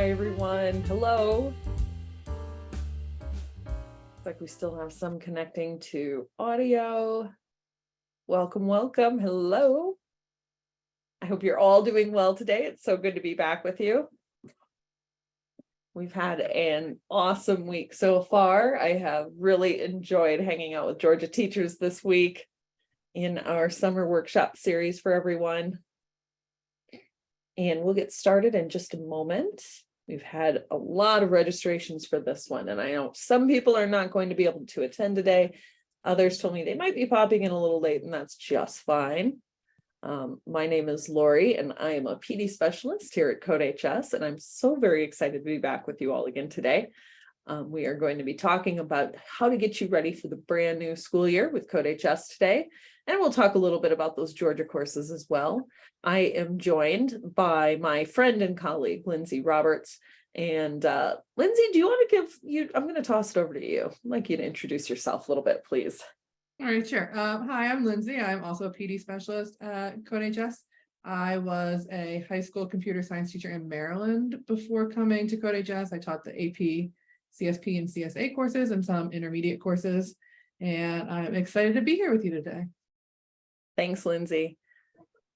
Hi, everyone. Hello. Looks like we still have some connecting to audio. Welcome, welcome. Hello. I hope you're all doing well today. It's so good to be back with you. We've had an awesome week so far. I have really enjoyed hanging out with Georgia teachers this week in our summer workshop series for everyone. And we'll get started in just a moment. We've had a lot of registrations for this one, and I know some people are not going to be able to attend today. Others told me they might be popping in a little late, and that's just fine. My name is Lori, and I am a PD specialist here at CodeHS, and I'm so very excited to be back with you all again today. We are going to be talking about how to get you ready for the brand new school year with CodeHS today, and we'll talk a little bit about those Georgia courses as well. I am joined by my friend and colleague, Lindsay Roberts. And Lindsay, do you want to give you, I'm going to toss it over to you. I'd like you to introduce yourself a little bit, please. All right, sure. Hi, I'm Lindsay. I'm also a PD specialist at CodeHS. I was a high school computer science teacher in Maryland before coming to CodeHS. I taught the AP, CSP, and CSA courses and some intermediate courses. And I'm excited to be here with you today. Thanks, Lindsay.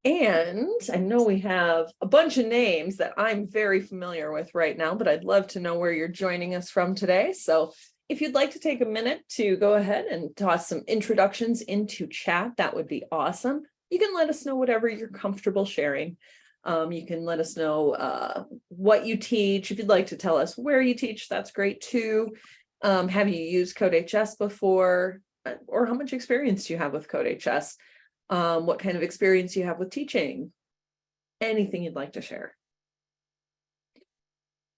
And I know we have a bunch of names that I'm very familiar with right now, but I'd love to know where you're joining us from today. So if you'd like to take a minute to go ahead and toss some introductions into chat, that would be awesome. You can let us know whatever you're comfortable sharing. You can let us know what you teach. If you'd like to tell us where you teach, that's great too. Have you used CodeHS before? Or how much experience do you have with CodeHS? What kind of experience you have with teaching? Anything you'd like to share.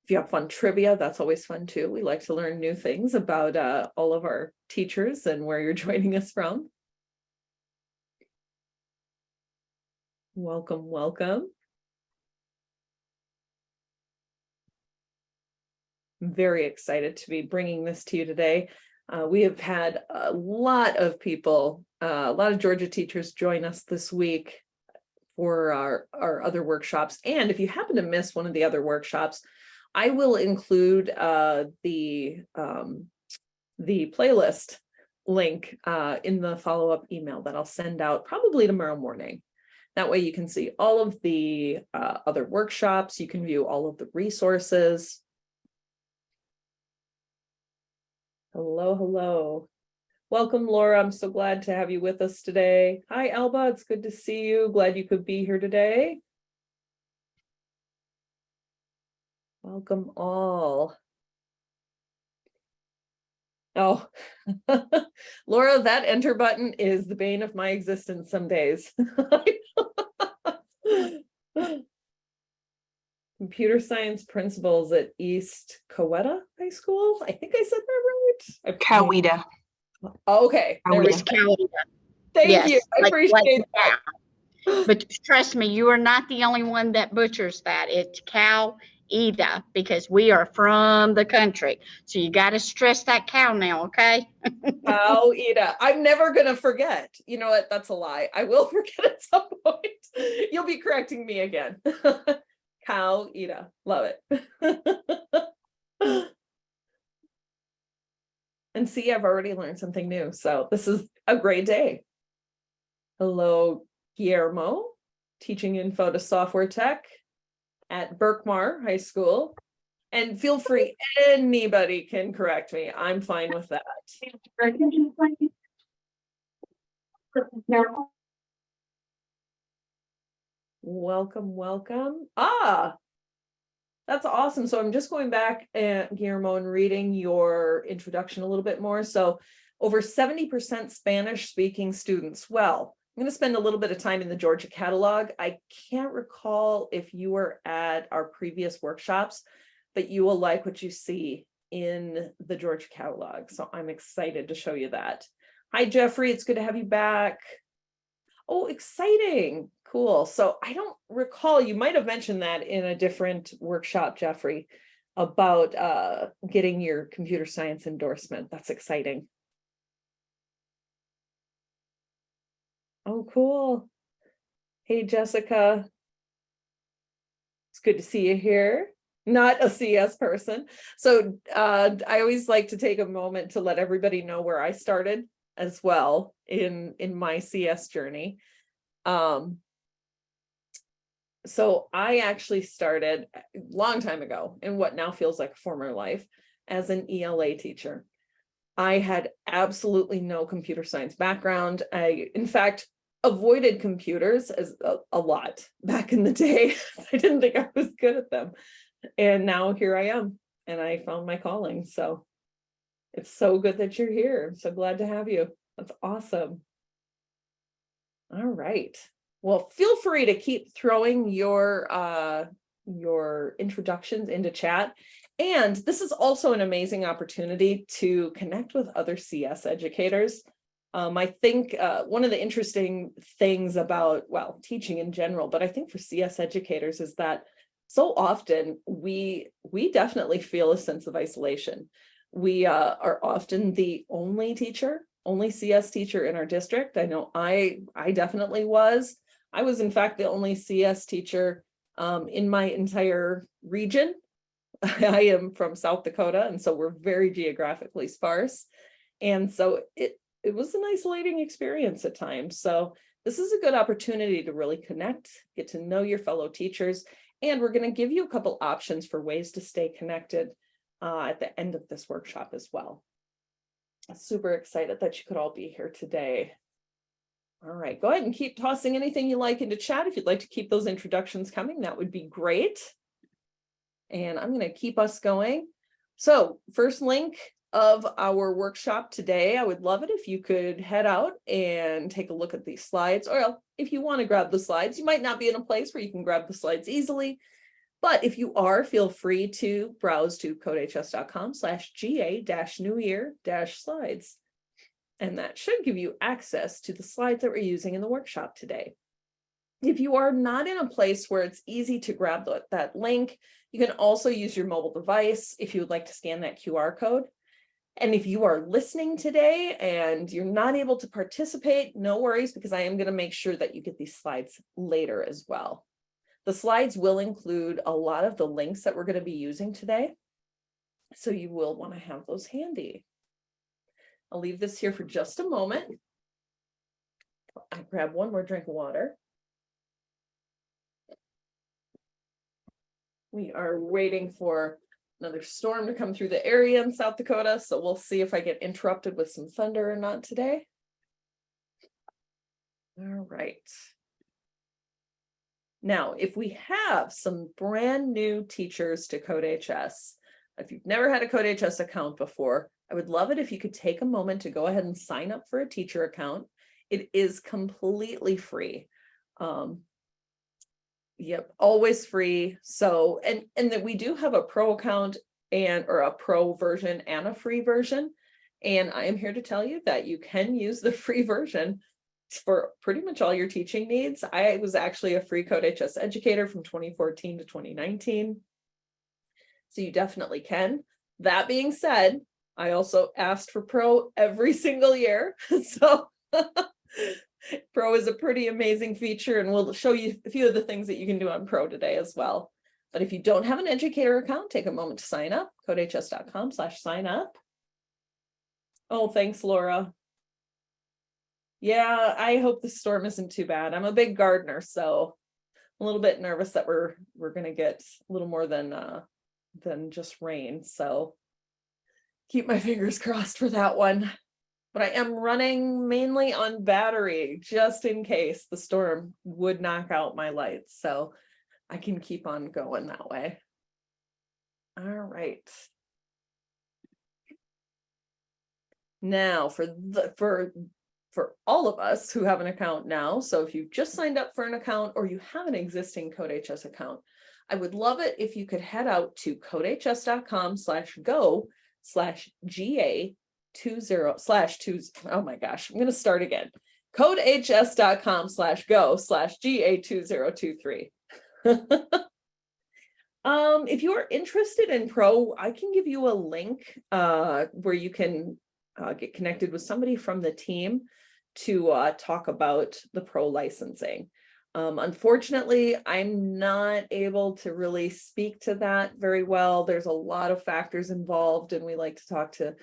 If you have fun trivia, that's always fun too. We like to learn new things about all of our teachers and where you're joining us from. Welcome, welcome. I'm very excited to be bringing this to you today. We have had a lot of people, a lot of Georgia teachers join us this week for our other workshops. And if you happen to miss one of the other workshops, I will include the playlist link in the follow-up email that I'll send out probably tomorrow morning. That way you can see all of the other workshops. You can view all of the resources. Hello, hello. Welcome, Laura. I'm so glad to have you with us today. Hi, Alba. It's good to see you. Glad you could be here today. Welcome all. Oh, Laura, that enter button is the bane of my existence some days. Computer science principals at East Coweta High School. I think I said that right. Coweta. Okay. Thank you. I appreciate that. But trust me, you are not the only one that butchers that. It's Coweta because we are from the country. So you got to stress that cow now, okay? Coweta. I'm never going to forget. You know what? That's a lie. I will forget at some point. You'll be correcting me again. Coweta. Love it. And see, I've already learned something new. So this is a great day. Hello, Guillermo, teaching info to software tech at Berkmar High School. And feel free, anybody can correct me. I'm fine with that. Welcome, welcome. That's awesome. So I'm just going back, Guillermo, and reading your introduction a little bit more. So over 70% Spanish speaking students. Well, I'm going to spend a little bit of time in the Georgia catalog. I can't recall if you were at our previous workshops, but you will like what you see in the Georgia catalog. So I'm excited to show you that. Hi, Jeffrey. It's good to have you back. Oh, exciting. Cool. So I don't recall, you might have mentioned that in a different workshop, Jeffrey, about getting your computer science endorsement. That's exciting. Oh, cool. Hey, Jessica. It's good to see you here. not a CS person. So I always like to take a moment to let everybody know where I started as well in my CS journey. So I actually started a long time ago in what now feels like a former life as an ELA teacher. I had absolutely no computer science background. I, in fact, avoided computers as a lot back in the day. I didn't think I was good at them. And now here I am, and I found my calling. So it's so good that you're here. I'm so glad to have you. That's awesome. All right. Well, feel free to keep throwing your introductions into chat. And this is also an amazing opportunity to connect with other CS educators. I think one of the interesting things about, well, teaching in general, but I think for CS educators is that so often we definitely feel a sense of isolation. We are often the only CS teacher in our district. I know I definitely was. I was in fact the only CS teacher in my entire region. I am from South Dakota, and so we're very geographically sparse. And so it was an isolating experience at times. So this is a good opportunity to really connect, get to know your fellow teachers, and we're going to give you a couple options for ways to stay connected at the end of this workshop as well. I'm super excited that you could all be here today. All right, go ahead and keep tossing anything you like into chat. If you'd like to keep those introductions coming, that would be great. And I'm going to keep us going. So first link of our workshop today, I would love it if you could head out and take a look at these slides, or if you want to grab the slides. You might not be in a place where you can grab the slides easily, but if you are, feel free to browse to codehs.com/GA-New Year-slides. And that should give you access to the slides that we're using in the workshop today. If you are not in a place where it's easy to grab that link, you can also use your mobile device if you would like to scan that QR code. And if you are listening today and you're not able to participate, no worries, because I am going to make sure that you get these slides later as well. The slides will include a lot of the links that we're going to be using today, so you will want to have those handy. I'll leave this here for just a moment. I grab one more drink of water. We are waiting for another storm to come through the area in South Dakota, so we'll see if I get interrupted with some thunder or not today. All right. Now, if we have some brand new teachers to CodeHS, if you've never had a CodeHS account before, I would love it if you could take a moment to go ahead and sign up for a teacher account. It is completely free. Yep, always free. So, and that we do have a pro account or a pro version and a free version. And I am here to tell you that you can use the free version for pretty much all your teaching needs. I was actually a free CodeHS educator from 2014 to 2019. So you definitely can. That being said, I also asked for pro every single year. So Pro is a pretty amazing feature, and we'll show you a few of the things that you can do on Pro today as well. But if you don't have an educator account, take a moment to sign up, codehs.com/sign up. Oh, thanks, Laura. Yeah, I hope the storm isn't too bad. I'm a big gardener, so I'm a little bit nervous that we're going to get a little more than just rain. So keep my fingers crossed for that one. But I am running mainly on battery just in case the storm would knock out my lights. So I can keep on going that way. All right. Now for all of us who have an account now, so if you've just signed up for an account or you have an existing CodeHS account, I would love it if you could head out to codehs.com/go/GA20/2. Oh my gosh, I'm going to start again. codehs.com/go/GA2023. If you are interested in Pro, I can give you a link where you can get connected with somebody from the team to talk about the Pro licensing. Unfortunately, I'm not able to really speak to that very well. There's a lot of factors involved, and we like to talk to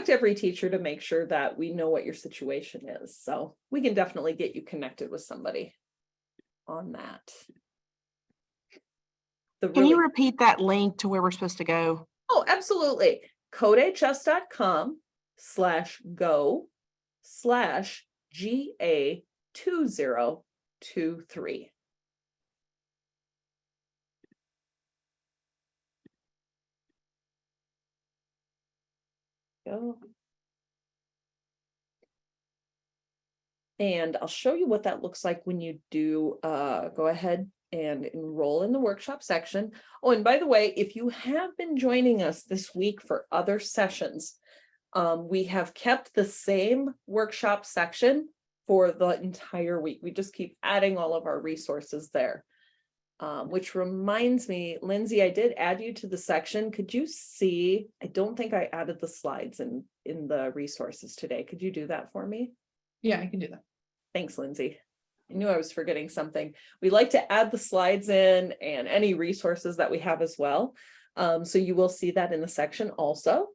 every teacher to make sure that we know what your situation is. So we can definitely get you connected with somebody on that. Can you repeat that link to where we're supposed to go? Oh, absolutely. CodeHS.com/go/GA2023. Go. And I'll show you what that looks like when you do go ahead and enroll in the workshop section. Oh, and by the way, if you have been joining us this week for other sessions, we have kept the same workshop section for the entire week. We just keep adding all of our resources there. Which reminds me, Lindsay, I did add you to the section. Could you see? I don't think I added the slides in the resources today. Could you do that for me? Yeah, I can do that. Thanks, Lindsay. I knew I was forgetting something. We like to add the slides in and any resources that we have as well. So you will see that in the section also.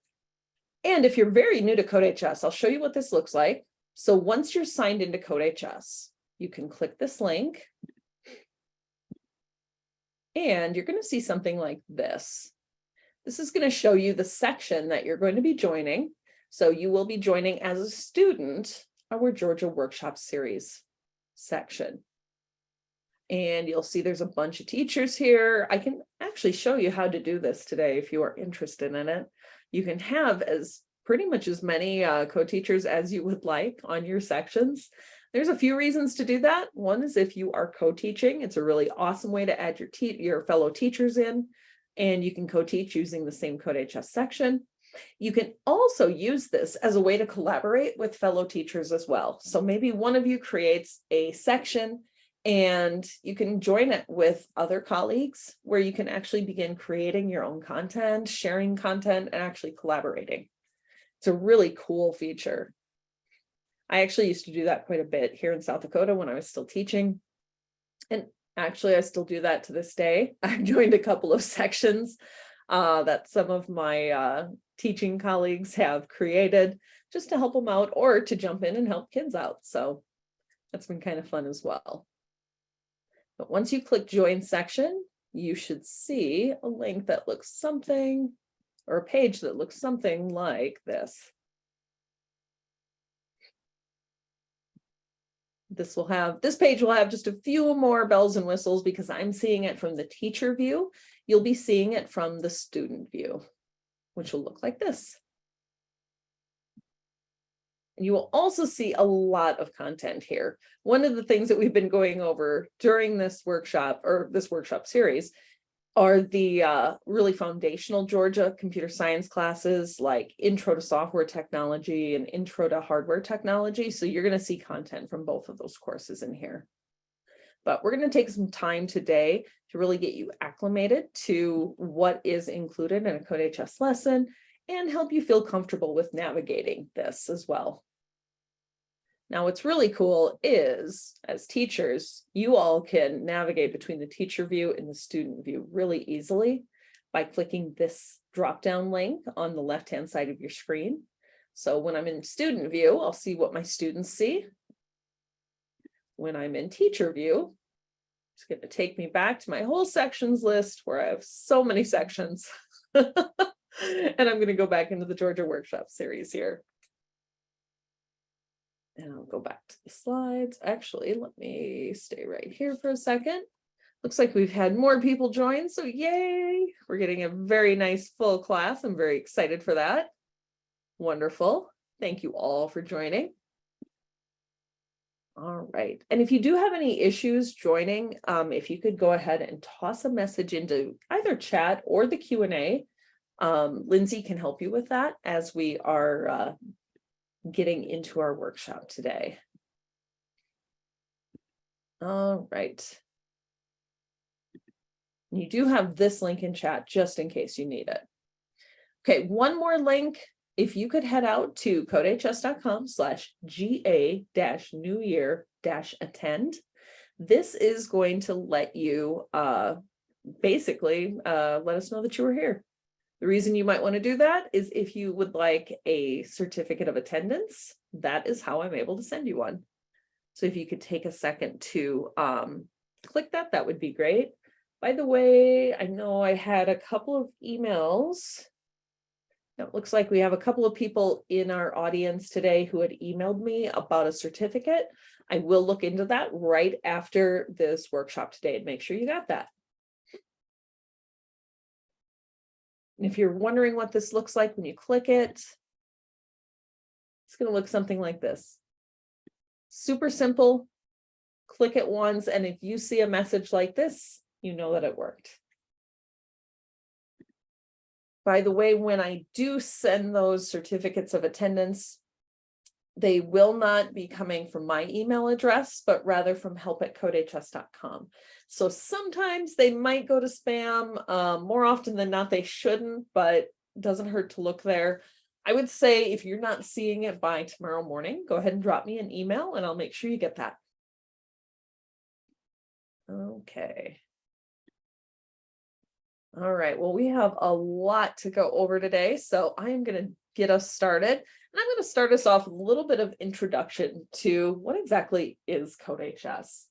And if you're very new to CodeHS, I'll show you what this looks like. So once you're signed into CodeHS, you can click this link. And you're going to see something like this. This is going to show you the section that you're going to be joining. So you will be joining as a student our Georgia Workshop Series section. And you'll see there's a bunch of teachers here. I can actually show you how to do this today if you are interested in it. You can have pretty much as many co-teachers as you would like on your sections. There's a few reasons to do that. One is if you are co-teaching, it's a really awesome way to add your fellow teachers in, and you can co-teach using the same CodeHS section. You can also use this as a way to collaborate with fellow teachers as well. So maybe one of you creates a section and you can join it with other colleagues where you can actually begin creating your own content, sharing content, and actually collaborating. It's a really cool feature. I actually used to do that quite a bit here in South Dakota when I was still teaching. And actually, I still do that to this day. I've joined a couple of sections that some of my teaching colleagues have created just to help them out or to jump in and help kids out. So that's been kind of fun as well. But once you click join section, you should see a link that looks something, or a page that looks something like this. This page will have just a few more bells and whistles because I'm seeing it from the teacher view. You'll be seeing it from the student view, which will look like this. And you will also see a lot of content here. One of the things that we've been going over during this workshop or this workshop series are the really foundational Georgia computer science classes like Intro to Software Technology and Intro to Hardware Technology. So you're going to see content from both of those courses in here. But we're going to take some time today to really get you acclimated to what is included in a CodeHS lesson and help you feel comfortable with navigating this as well. Now, what's really cool is, as teachers, you all can navigate between the teacher view and the student view really easily by clicking this drop-down link on the left-hand side of your screen. So when I'm in student view, I'll see what my students see. When I'm in teacher view, it's going to take me back to my whole sections list where I have so many sections. And I'm going to go back into the Georgia Workshop Series here. And I'll go back to the slides. Actually, let me stay right here for a second. Looks like we've had more people join, so yay! We're getting a very nice full class. I'm very excited for that. Wonderful. Thank you all for joining. All right. And if you do have any issues joining, if you could go ahead and toss a message into either chat or the Q&A, Lindsay can help you with that as we are getting into our workshop today. All right. You do have this link in chat just in case you need it. Okay, one more link. If you could head out to codehs.com/GA-New Year-Attend. This is going to let you basically let us know that you were here. The reason you might want to do that is if you would like a certificate of attendance, that is how I'm able to send you one. So if you could take a second to click that, that would be great. By the way, I know I had a couple of emails. It looks like we have a couple of people in our audience today who had emailed me about a certificate. I will look into that right after this workshop today and make sure you got that. And if you're wondering what this looks like when you click it, it's going to look something like this. Super simple. Click it once, and if you see a message like this, you know that it worked. By the way, when I do send those certificates of attendance, they will not be coming from my email address, but rather from help@codehs.com. So sometimes they might go to spam. More often than not, they shouldn't, but it doesn't hurt to look there. I would say if you're not seeing it by tomorrow morning, go ahead and drop me an email and I'll make sure you get that. Okay. All right, well, we have a lot to go over today, so I am going to get us started. And I'm going to start us off with a little bit of introduction to what exactly is CodeHS.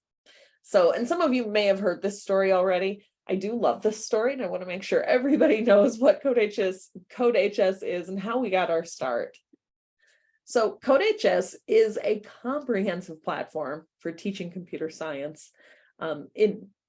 So, and some of you may have heard this story already. I do love this story, and I want to make sure everybody knows what CodeHS is and how we got our start. So CodeHS is a comprehensive platform for teaching computer science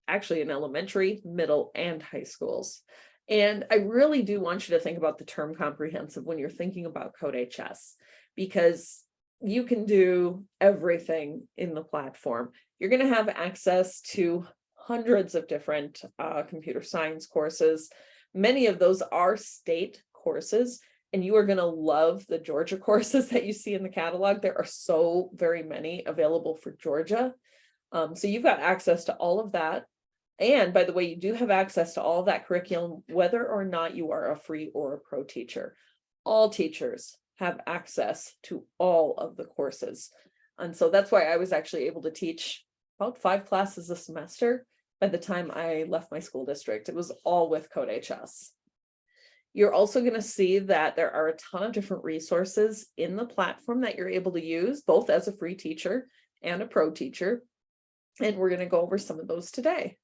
actually in elementary, middle, and high schools. And I really do want you to think about the term comprehensive when you're thinking about CodeHS, because you can do everything in the platform. You're going to have access to hundreds of different computer science courses. Many of those are state courses, and you are going to love the Georgia courses that you see in the catalog. There are so very many available for Georgia. So you've got access to all of that. And by the way, you do have access to all of that curriculum, whether or not you are a free or a pro teacher. All teachers have access to all of the courses. And so that's why I was actually able to teach about 5 classes a semester by the time I left my school district. It was all with CodeHS. You're also going to see that there are a ton of different resources in the platform that you're able to use, both as a free teacher and a pro teacher. And we're going to go over some of those today.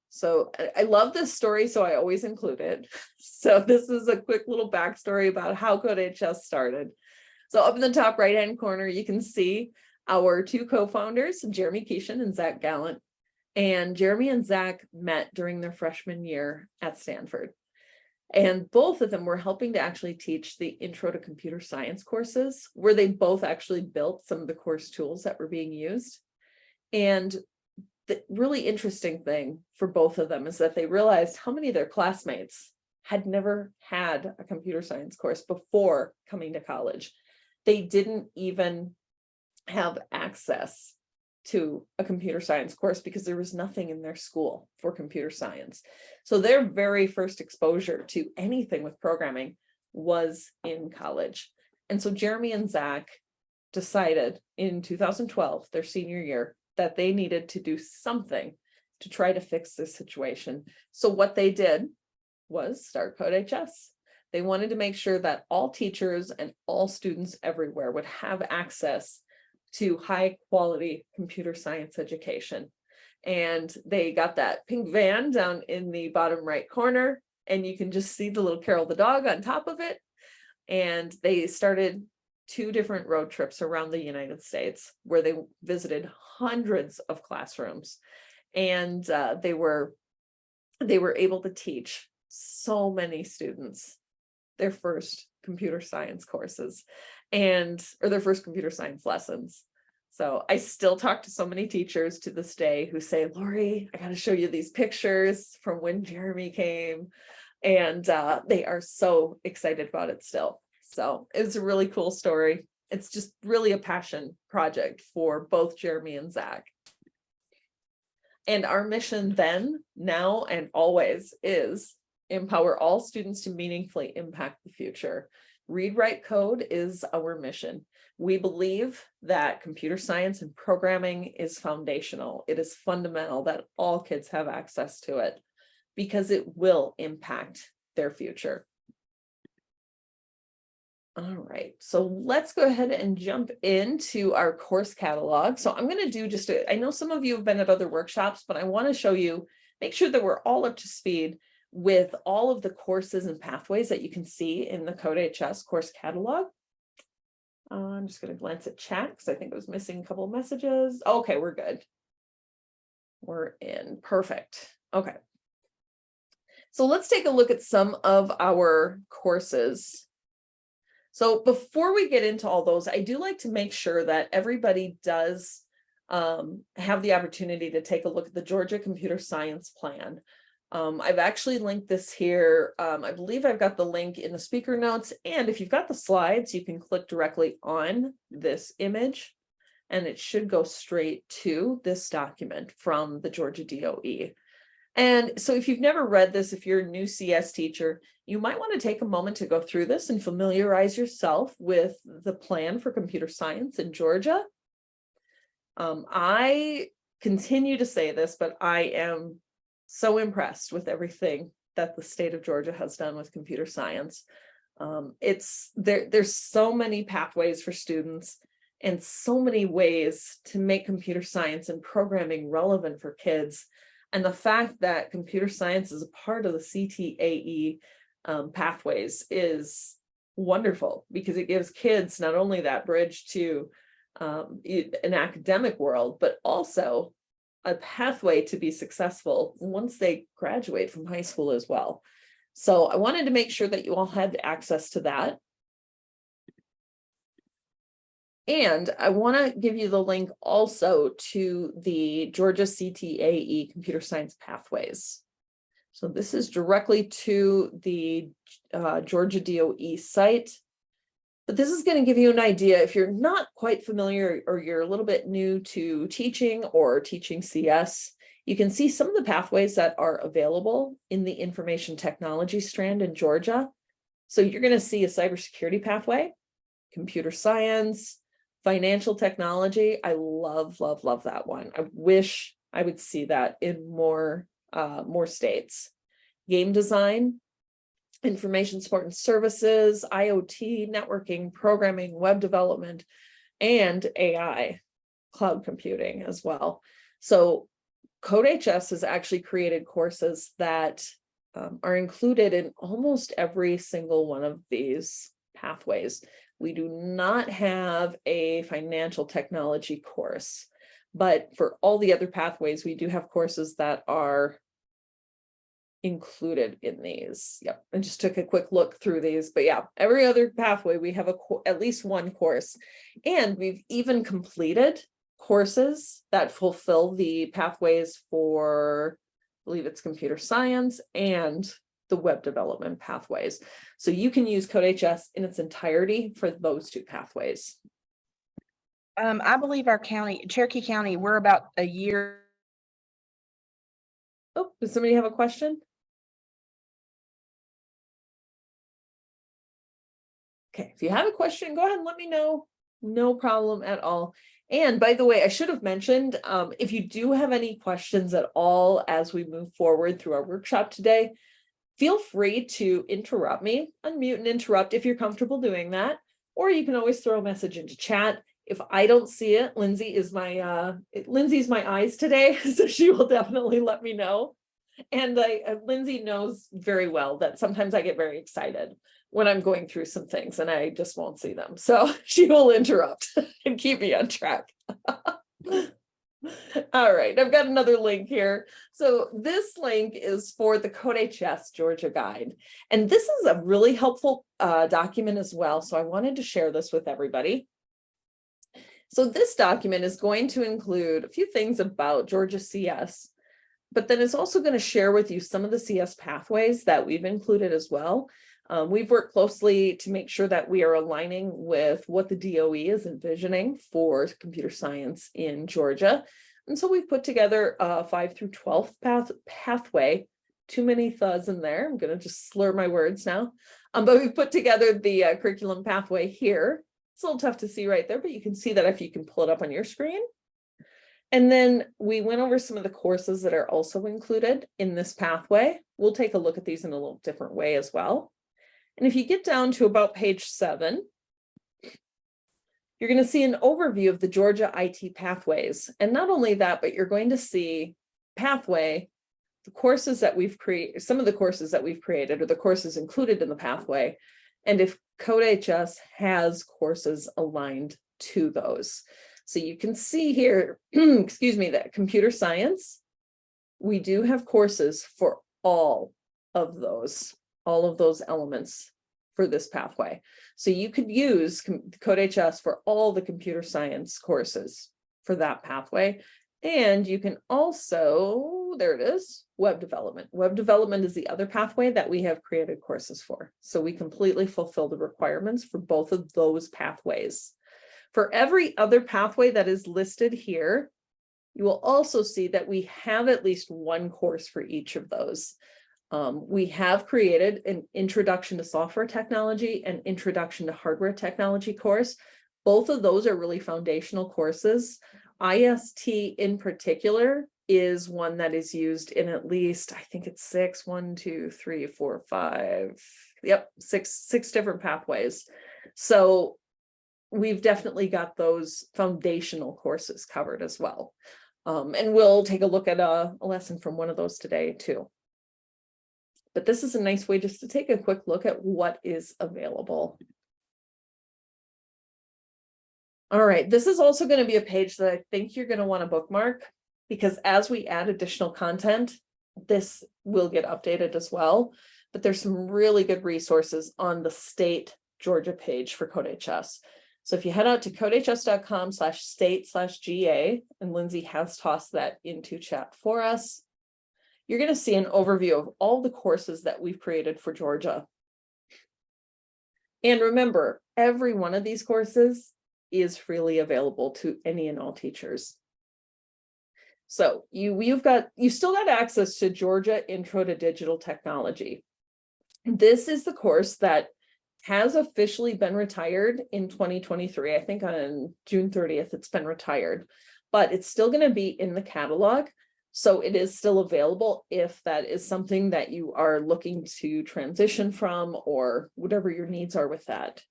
So I love this story, so I always include it. So this is a quick little backstory about how CodeHS started. So up in the top right-hand corner, you can see our 2 co-founders, Jeremy Keeshan and Zach Gallant. And Jeremy and Zach met during their freshman year at Stanford. And both of them were helping to actually teach the Intro to Computer Science courses, where they both actually built some of the course tools that were being used. And the really interesting thing for both of them is that they realized how many of their classmates had never had a computer science course before coming to college. They didn't even have access to a computer science course because there was nothing in their school for computer science. So their very first exposure to anything with programming was in college. And so Jeremy and Zach decided in 2012, their senior year, that they needed to do something to try to fix this situation. So what they did was start CodeHS. They wanted to make sure that all teachers and all students everywhere would have access to high quality computer science education. And they got that pink van down in the bottom right corner, and you can just see the little Carol the dog on top of it. And they started 2 different road trips around the United States where they visited hundreds of classrooms, and they were able to teach so many students their first computer science courses or their first computer science lessons. So I still talk to so many teachers to this day who say, Lori, I got to show you these pictures from when Jeremy came, and they are so excited about it still. So it's a really cool story. It's just really a passion project for both Jeremy and Zach. And our mission then, now, and always is empower all students to meaningfully impact the future. Read, write, code is our mission. We believe that computer science and programming is foundational. It is fundamental that all kids have access to it because it will impact their future. All right, so let's go ahead and jump into our course catalog. So I'm going to do I know some of you have been at other workshops, but I want to show you, make sure that we're all up to speed with all of the courses and pathways that you can see in the CodeHS course catalog. I'm just going to glance at chat because I think I was missing a couple of messages. Okay, we're good. We're in. Perfect. Okay. So let's take a look at some of our courses. So before we get into all those, I do like to make sure that everybody does have the opportunity to take a look at the Georgia Computer Science Plan. I've actually linked this here. I believe I've got the link in the speaker notes, and if you've got the slides, you can click directly on this image and it should go straight to this document from the Georgia DOE. And so if you've never read this, if you're a new CS teacher, you might want to take a moment to go through this and familiarize yourself with the plan for computer science in Georgia. I continue to say this, but I am so impressed with everything that the state of Georgia has done with computer science. There's so many pathways for students and so many ways to make computer science and programming relevant for kids. And the fact that computer science is a part of the CTE pathways is wonderful because it gives kids not only that bridge to an academic world, but also a pathway to be successful once they graduate from high school as well. So I wanted to make sure that you all had access to that. And I want to give you the link also to the Georgia CTE Computer Science Pathways. So this is directly to the Georgia DOE site. But this is going to give you an idea if you're not quite familiar or you're a little bit new to teaching or teaching CS, you can see some of the pathways that are available in the information technology strand in Georgia. So you're going to see a cybersecurity pathway, computer science, financial technology. I love that one. I wish I would see that in more states. Game design, information support and services, IoT, networking, programming, web development, and AI, cloud computing as well. So CodeHS has actually created courses that are included in almost every single one of these pathways. We do not have a financial technology course, but for all the other pathways, we do have courses that are included in these. Yep, I just took a quick look through these, but yeah, every other pathway, we have at least one course. And we've even completed courses that fulfill the pathways for, I believe it's computer science and the web development pathways. So you can use CodeHS in its entirety for those two pathways. I believe our county, Cherokee County, we're about a year. Oh, does somebody have a question? Okay, if you have a question, go ahead and let me know. No problem at all. And by the way, I should have mentioned, if you do have any questions at all as we move forward through our workshop today, feel free to interrupt me, unmute and interrupt if you're comfortable doing that, or you can always throw a message into chat. If I don't see it, Lindsay's my eyes today, so she will definitely let me know. And Lindsay knows very well that sometimes I get very excited when I'm going through some things and I just won't see them. So she will interrupt and keep me on track. All right, I've got another link here. So this link is for the CodeHS Georgia Guide. And this is a really helpful document as well. So I wanted to share this with everybody. So this document is going to include a few things about Georgia CS, but then it's also going to share with you some of the CS pathways that we've included as well. We've worked closely to make sure that we are aligning with what the DOE is envisioning for computer science in Georgia. And so we've put together a 5 through 12th pathway. Too many thuds in there. I'm going to just slur my words now. But we've put together the curriculum pathway here. It's a little tough to see right there, but you can see that if you can pull it up on your screen. And then we went over some of the courses that are also included in this pathway. We'll take a look at these in a little different way as well. And if you get down to about page 7, you're going to see an overview of the Georgia IT pathways. And not only that, but you're going to see pathway, the courses that we've created, some of the courses that we've created, or the courses included in the pathway, and if CodeHS has courses aligned to those. So you can see here, excuse me, that computer science, we do have courses for all of those elements for this pathway. So you could use CodeHS for all the computer science courses for that pathway. And you can also, there it is, web development. Web development is the other pathway that we have created courses for. So we completely fulfill the requirements for both of those pathways. For every other pathway that is listed here, you will also see that we have at least one course for each of those. We have created an introduction to software technology and introduction to hardware technology course. Both of those are really foundational courses. IST in particular is one that is used in at least, I think it's 6 different pathways. So we've definitely got those foundational courses covered as well. And we'll take a look at a lesson from one of those today too. But this is a nice way just to take a quick look at what is available. All right, this is also going to be a page that I think you're going to want to bookmark, because as we add additional content, this will get updated as well. But there's some really good resources on the state Georgia page for CodeHS. So if you head out to codehs.com/state/GA, and Lindsay has tossed that into chat for us, you're going to see an overview of all the courses that we've created for Georgia. And remember, every one of these courses is freely available to any and all teachers. So you still got access to Georgia Intro to Digital Technology. This is the course that has officially been retired in 2023. I think on June 30th, it's been retired, but it's still going to be in the catalog. So it is still available if that is something that you are looking to transition from, or whatever your needs are with that.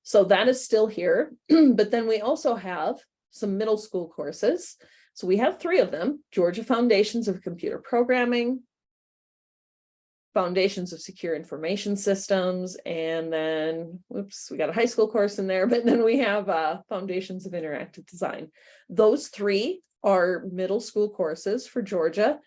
So that is still here. But then we also have some middle school courses. So we have 3 of them: Georgia Foundations of Computer Programming, Foundations of Secure Information Systems, and then, whoops, we got a high school course in there, but then we have Foundations of Interactive Design. Those 3 are middle school courses for Georgia,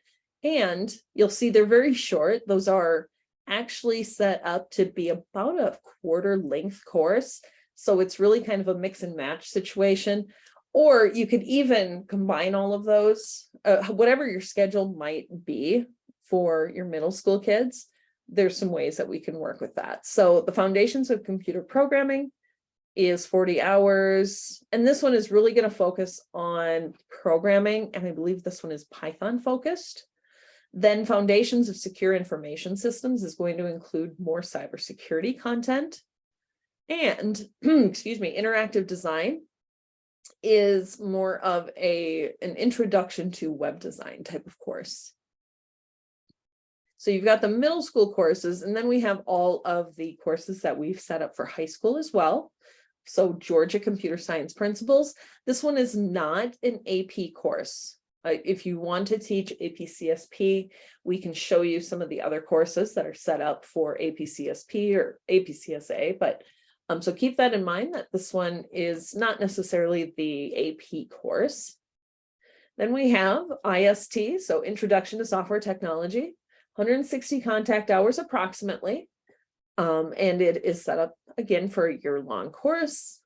and you'll see they're very short. Those are actually set up to be about a quarter length course. So it's really kind of a mix and match situation. Or you could even combine all of those, whatever your schedule might be for your middle school kids. There's some ways that we can work with that. So the Foundations of Computer Programming is 40 hours. And this one is really going to focus on programming. And I believe this one is Python focused. Then Foundations of Secure Information Systems is going to include more cybersecurity content. And, excuse me, Interactive Design is more of an introduction to web design type of course. So you've got the middle school courses, and then we have all of the courses that we've set up for high school as well. So Georgia Computer Science Principles. This one is not an AP course. If you want to teach AP CSP, we can show you some of the other courses that are set up for AP CSP or AP CSA, but so keep that in mind, that this one is not necessarily the AP course. Then we have IST, so Introduction to Software Technology, 160 contact hours approximately. And it is set up again for a year-long course.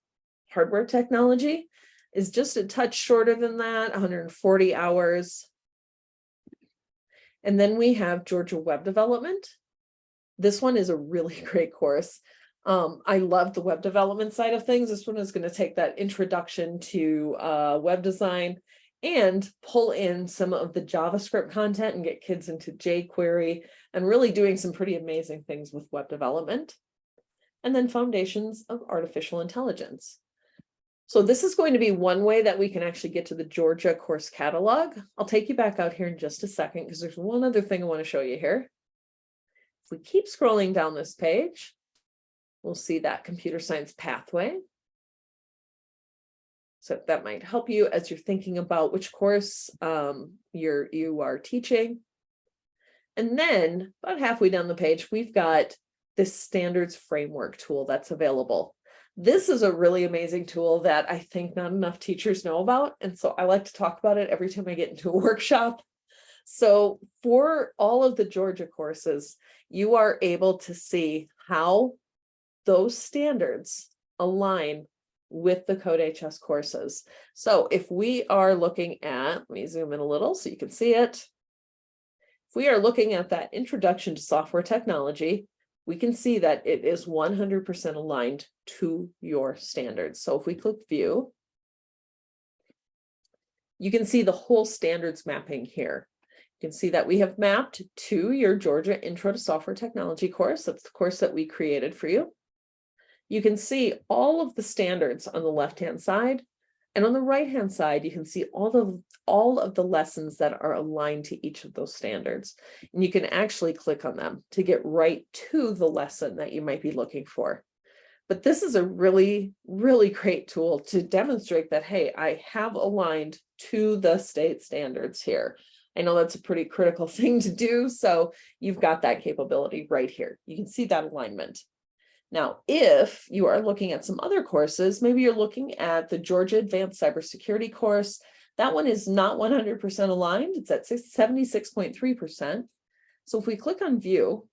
Hardware technology is just a touch shorter than that, 140 hours. And then we have Georgia Web Development. This one is a really great course. I love the web development side of things. This one is going to take that introduction to web design and pull in some of the JavaScript content and get kids into jQuery and really doing some pretty amazing things with web development. and then Foundations of Artificial Intelligence. So this is going to be one way that we can actually get to the Georgia course catalog. I'll take you back out here in just a second because there's one other thing I want to show you here. If we keep scrolling down this page, we'll see that computer science pathway. So that might help you as you're thinking about which course you are teaching. And then about halfway down the page, we've got this standards framework tool that's available. This is a really amazing tool that I think not enough teachers know about. And so I like to talk about it every time I get into a workshop. So for all of the Georgia courses, you are able to see how those standards align with the CodeHS courses. So if we are looking at, let me zoom in a little so you can see it. If we are looking at that introduction to software technology, we can see that it is 100% aligned to your standards. So if we click view, you can see the whole standards mapping here. You can see that we have mapped to your Georgia Intro to Software Technology course. That's the course that we created for you. You can see all of the standards on the left-hand side, and on the right-hand side, you can see all of the lessons that are aligned to each of those standards. And you can actually click on them to get right to the lesson that you might be looking for. But this is a really, really great tool to demonstrate that, hey, I have aligned to the state standards here. I know that's a pretty critical thing to do, so you've got that capability right here. You can see that alignment. Now, if you are looking at some other courses, maybe you're looking at the Georgia Advanced Cybersecurity course. That one is not 100% aligned. It's at 76.3%. So if we click on view,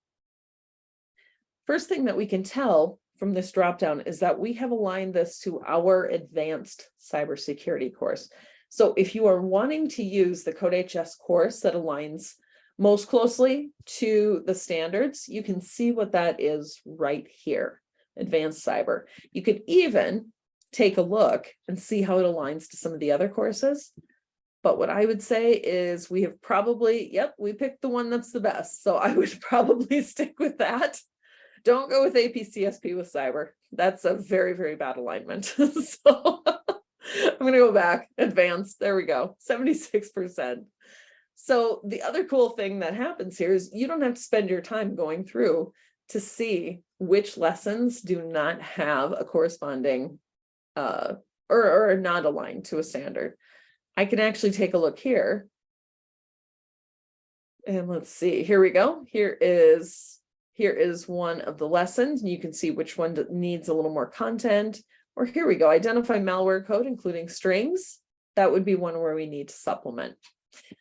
first thing that we can tell from this dropdown is that we have aligned this to our advanced cybersecurity course. So if you are wanting to use the CodeHS course that aligns most closely to the standards, you can see what that is right here, advanced cyber. You could even take a look and see how it aligns to some of the other courses. But what I would say is we have probably, we picked the one that's the best. So I would probably stick with that. Don't go with AP CSP with cyber. That's a very, very bad alignment. So I'm going to go back, advanced. There we go, 76%. So the other cool thing that happens here is you don't have to spend your time going through to see which lessons do not have a corresponding or are not aligned to a standard. I can actually take a look here. And let's see, here we go. Here is one of the lessons, and you can see which one needs a little more content. Or here we go, identify malware code, including strings. That would be one where we need to supplement.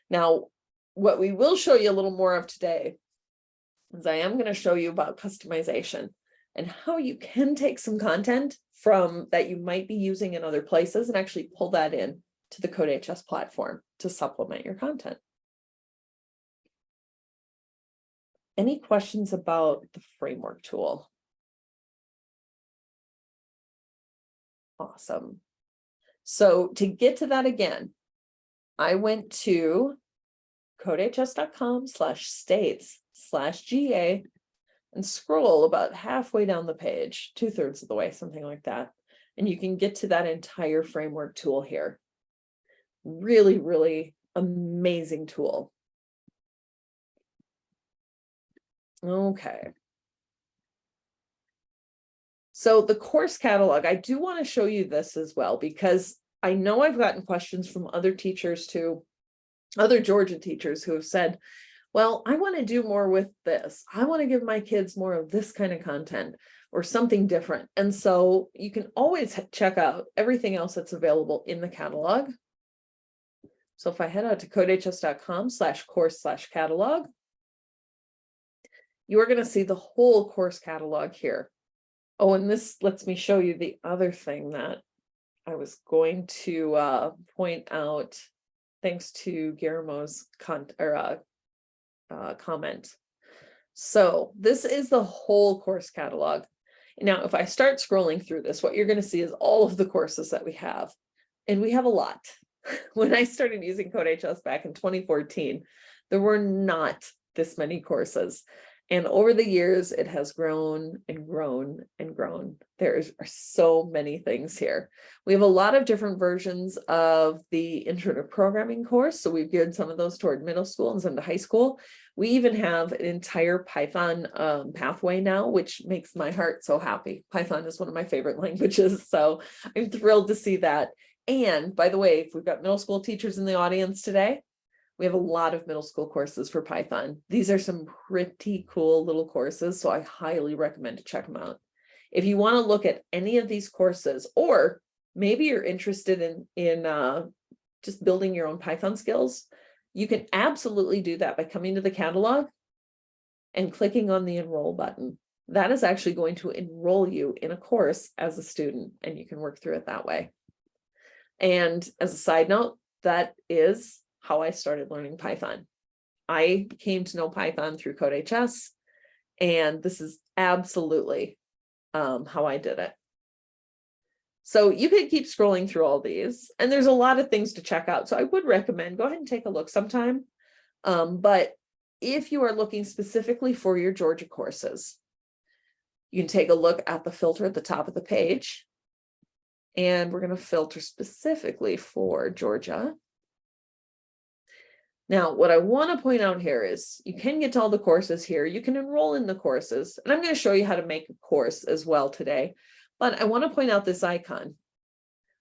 Now, what we will show you a little more of today is I am going to show you about customization and how you can take some content from that you might be using in other places and actually pull that in to the CodeHS platform to supplement your content. Any questions about the framework tool? Awesome. So to get to that again, I went to codehs.com/states/GA and scroll about halfway down the page, 2/3 of the way, something like that. And you can get to that entire framework tool here. Really, really amazing tool. Okay. So the course catalog, I do want to show you this as well, because I know I've gotten questions from other teachers too, other Georgia teachers who have said, well, I want to do more with this. I want to give my kids more of this kind of content or something different. And so you can always check out everything else that's available in the catalog. So if I head out to codehs.com/course/catalog, you are going to see the whole course catalog here. Oh, and this lets me show you the other thing that I was going to point out, thanks to Guillermo's comment. So this is the whole course catalog. Now, if I start scrolling through this, what you're going to see is all of the courses that we have, and we have a lot. When I started using CodeHS back in 2014, there were not this many courses. And over the years, it has grown and grown and grown. There are so many things here. We have a lot of different versions of the Intro to Programming course. So we've geared some of those toward middle school and some to high school. We even have an entire Python pathway now, which makes my heart so happy. Python is one of my favorite languages. So I'm thrilled to see that. And by the way, if we've got middle school teachers in the audience today, we have a lot of middle school courses for Python. These are some pretty cool little courses, so I highly recommend to check them out. If you want to look at any of these courses, or maybe you're interested in just building your own Python skills, you can absolutely do that by coming to the catalog and clicking on the enroll button. That is actually going to enroll you in a course as a student, and you can work through it that way. And as a side note, that is how I started learning Python. I came to know Python through CodeHS, and this is absolutely how I did it. So you can keep scrolling through all these, and there's a lot of things to check out. So I would recommend go ahead and take a look sometime. But if you are looking specifically for your Georgia courses, you can take a look at the filter at the top of the page. And we're going to filter specifically for Georgia. Now, what I want to point out here is you can get to all the courses here. You can enroll in the courses, and I'm going to show you how to make a course as well today. But I want to point out this icon.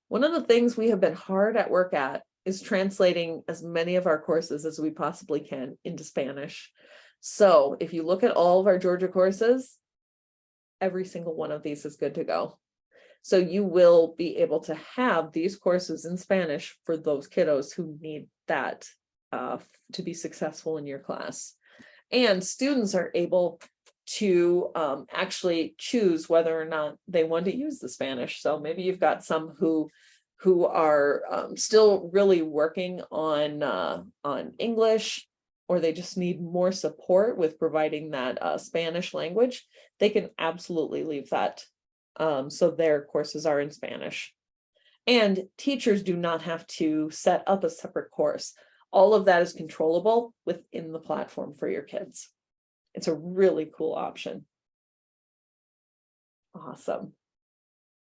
One of the things we have been hard at work at is translating as many of our courses as we possibly can into Spanish. So if you look at all of our Georgia courses, every single one of these is good to go. So you will be able to have these courses in Spanish for those kiddos who need that to be successful in your class. And students are able to actually choose whether or not they want to use the Spanish. So maybe you've got some who are still really working on English, or they just need more support with providing that Spanish language. They can absolutely leave that. So their courses are in Spanish. And teachers do not have to set up a separate course. All of that is controllable within the platform for your kids. It's a really cool option. Awesome.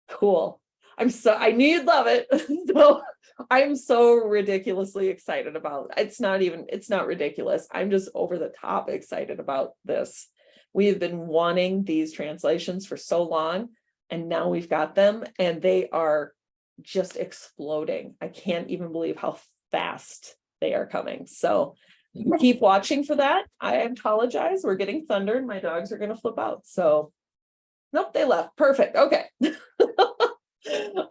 Cool. I knew you'd love it. So I'm so ridiculously excited about it. It's not ridiculous. I'm just over the top excited about this. We have been wanting these translations for so long, and now we've got them, and they are just exploding. I can't even believe how fast they are coming. So keep watching for that. I apologize. We're getting thunder and my dogs are going to flip out. So nope, they left. Perfect. Okay.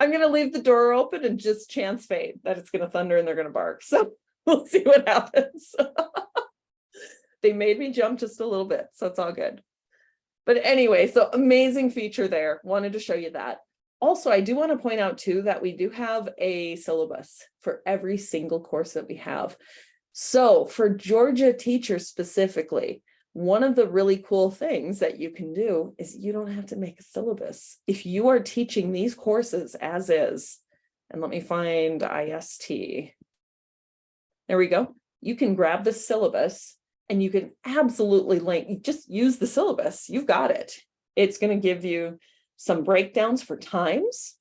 I'm going to leave the door open and just chance fate that it's going to thunder and they're going to bark. So we'll see what happens. They made me jump just a little bit, so it's all good. But anyway, so amazing feature there. Wanted to show you that. Also, I do want to point out too that we do have a syllabus for every single course that we have. So for Georgia teachers specifically, one of the really cool things that you can do is you don't have to make a syllabus. If you are teaching these courses as is, and let me find IST. There we go. You can grab the syllabus and you can absolutely just use the syllabus. You've got it. It's going to give you some breakdowns for times.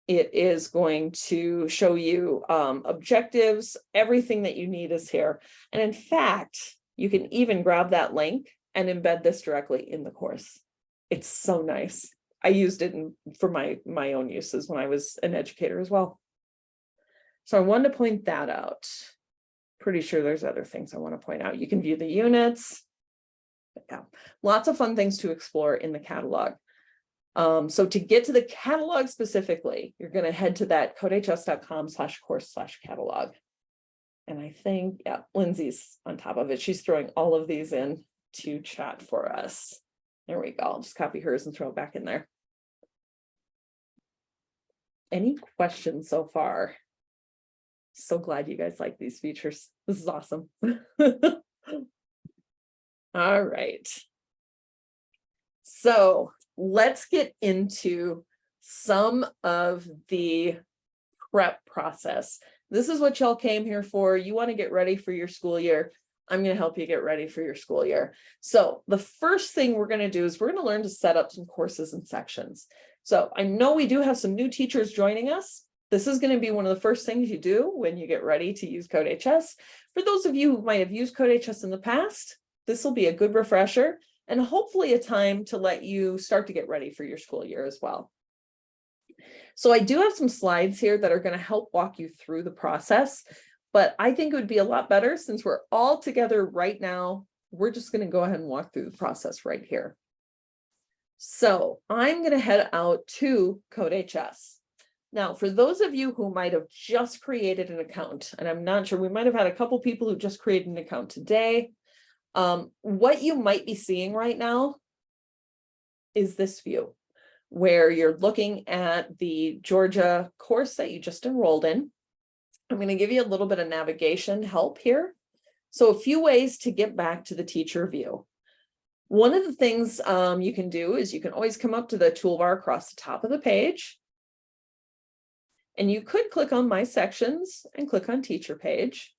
It is going to show you objectives. Everything that you need is here. And in fact, you can even grab that link and embed this directly in the course. It's so nice. I used it for my own uses when I was an educator as well. So I wanted to point that out. Pretty sure there's other things I want to point out. You can view the units. Yeah, lots of fun things to explore in the catalog. So to get to the catalog specifically, you're going to head to that codehs.com/course/catalog. And I think, yeah, Lindsay's on top of it. She's throwing all of these in to chat for us. There we go. I'll just copy hers and throw it back in there. Any questions so far? So glad you guys like these features. This is awesome. All right. So let's get into some of the prep process. This is what y'all came here for. You want to get ready for your school year. I'm going to help you get ready for your school year. So the first thing we're going to do is we're going to learn to set up some courses and sections. So I know we do have some new teachers joining us. This is going to be one of the first things you do when you get ready to use CodeHS. For those of you who might have used CodeHS in the past, this will be a good refresher and hopefully a time to let you start to get ready for your school year as well. So I do have some slides here that are going to help walk you through the process, but I think it would be a lot better since we're all together right now. We're just going to go ahead and walk through the process right here. So I'm going to head out to CodeHS. Now, for those of you who might have just created an account, and I'm not sure, we might have had a couple people who just created an account today. What you might be seeing right now is this view where you're looking at the Georgia course that you just enrolled in. I'm going to give you a little bit of navigation help here. So a few ways to get back to the teacher view. One of the things you can do is you can always come up to the toolbar across the top of the page. And you could click on My Sections and click on Teacher Page.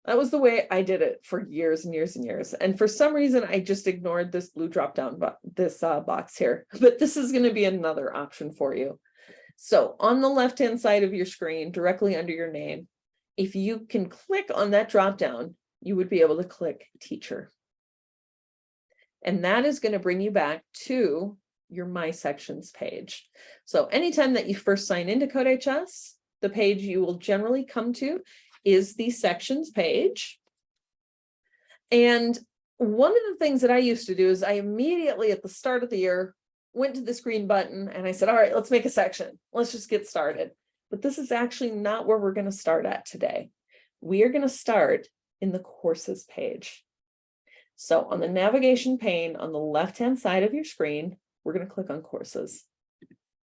That was the way I did it for years and years and years. And for some reason, I just ignored this blue drop-down box here. But this is going to be another option for you. So on the left-hand side of your screen, directly under your name, if you can click on that drop-down, you would be able to click Teacher. And that is going to bring you back to your My Sections page. So anytime that you first sign into CodeHS, the page you will generally come to is the Sections page. And one of the things that I used to do is I immediately at the start of the year went to this green button and I said, all right, let's make a section. Let's just get started. But this is actually not where we're going to start at today. We are going to start in the Courses page. So on the navigation pane on the left-hand side of your screen, we're going to click on Courses,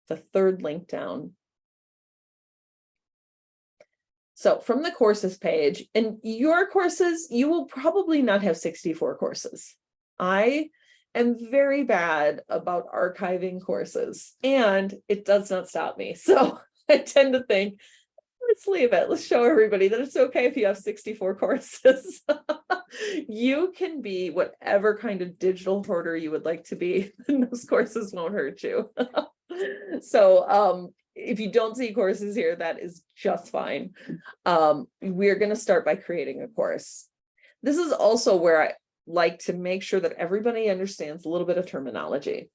the third link down. So from the Courses page, and your courses, you will probably not have 64 courses. I am very bad about archiving courses, and it does not stop me. So I tend to think, let's leave it. Let's show everybody that it's okay if you have 64 courses. You can be whatever kind of digital hoarder you would like to be, and those courses won't hurt you. So if you don't see courses here, that is just fine. We're going to start by creating a course. This is also where I like to make sure that everybody understands a little bit of terminology.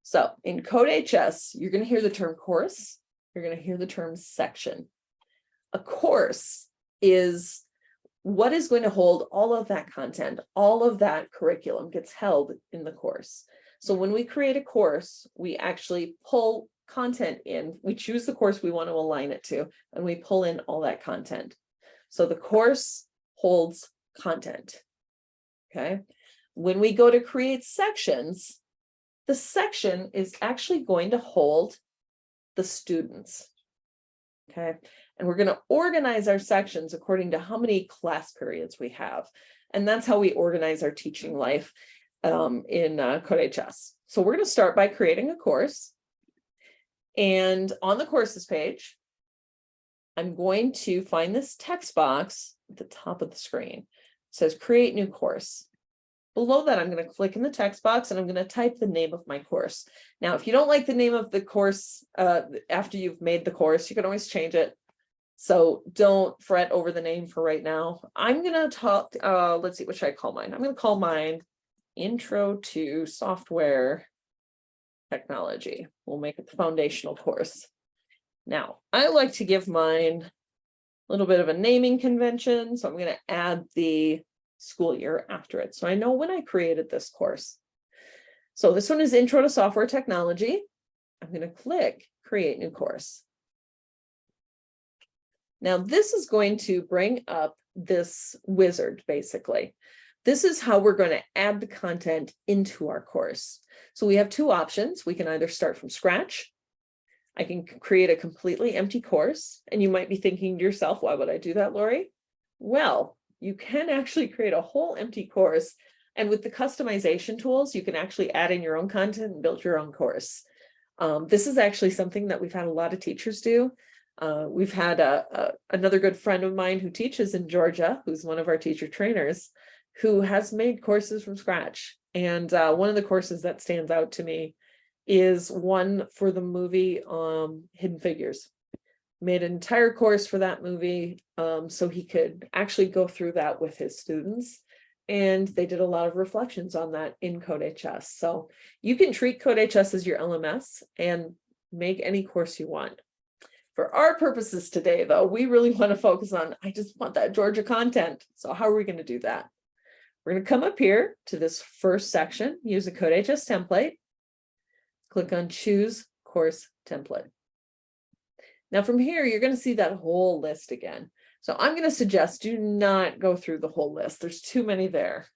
So in CodeHS, you're going to hear the term course. You're going to hear the term section. A course is what is going to hold all of that content, all of that curriculum gets held in the course. So when we create a course, we actually pull content in, we choose the course we want to align it to, and we pull in all that content. So the course holds content. Okay. When we go to create sections, the section is actually going to hold the students. Okay. And we're going to organize our sections according to how many class periods we have. And that's how we organize our teaching life in CodeHS. So we're going to start by creating a course. And on the courses page, I'm going to find this text box at the top of the screen. It says create new course. Below that, I'm going to click in the text box and I'm going to type the name of my course. Now, if you don't like the name of the course after you've made the course, you can always change it. So don't fret over the name for right now. I'm going to talk, let's see, what should I call mine? I'm going to call mine Intro to Software Technology. We'll make it the foundational course. Now, I like to give mine a little bit of a naming convention. So I'm going to add the school year after it. So I know when I created this course. So this one is Intro to Software Technology. I'm going to click Create New Course. Now, this is going to bring up this wizard, basically. This is how we're going to add the content into our course. So we have two options. We can either start from scratch. I can create a completely empty course. And you might be thinking to yourself, why would I do that, Lori? Well, you can actually create a whole empty course. And with the customization tools, you can actually add in your own content and build your own course. This is actually something that we've had a lot of teachers do. We've had another good friend of mine who teaches in Georgia, who's one of our teacher trainers, who has made courses from scratch. And one of the courses that stands out to me is one for the movie Hidden Figures. Made an entire course for that movie so he could actually go through that with his students. And they did a lot of reflections on that in CodeHS. So you can treat CodeHS as your LMS and make any course you want. For our purposes today, though, we really want to focus on, I just want that Georgia content. So how are we going to do that? We're going to come up here to this first section, use a CodeHS template, click on Choose Course Template. Now from here, you're going to see that whole list again. So I'm going to suggest do not go through the whole list. There's too many there.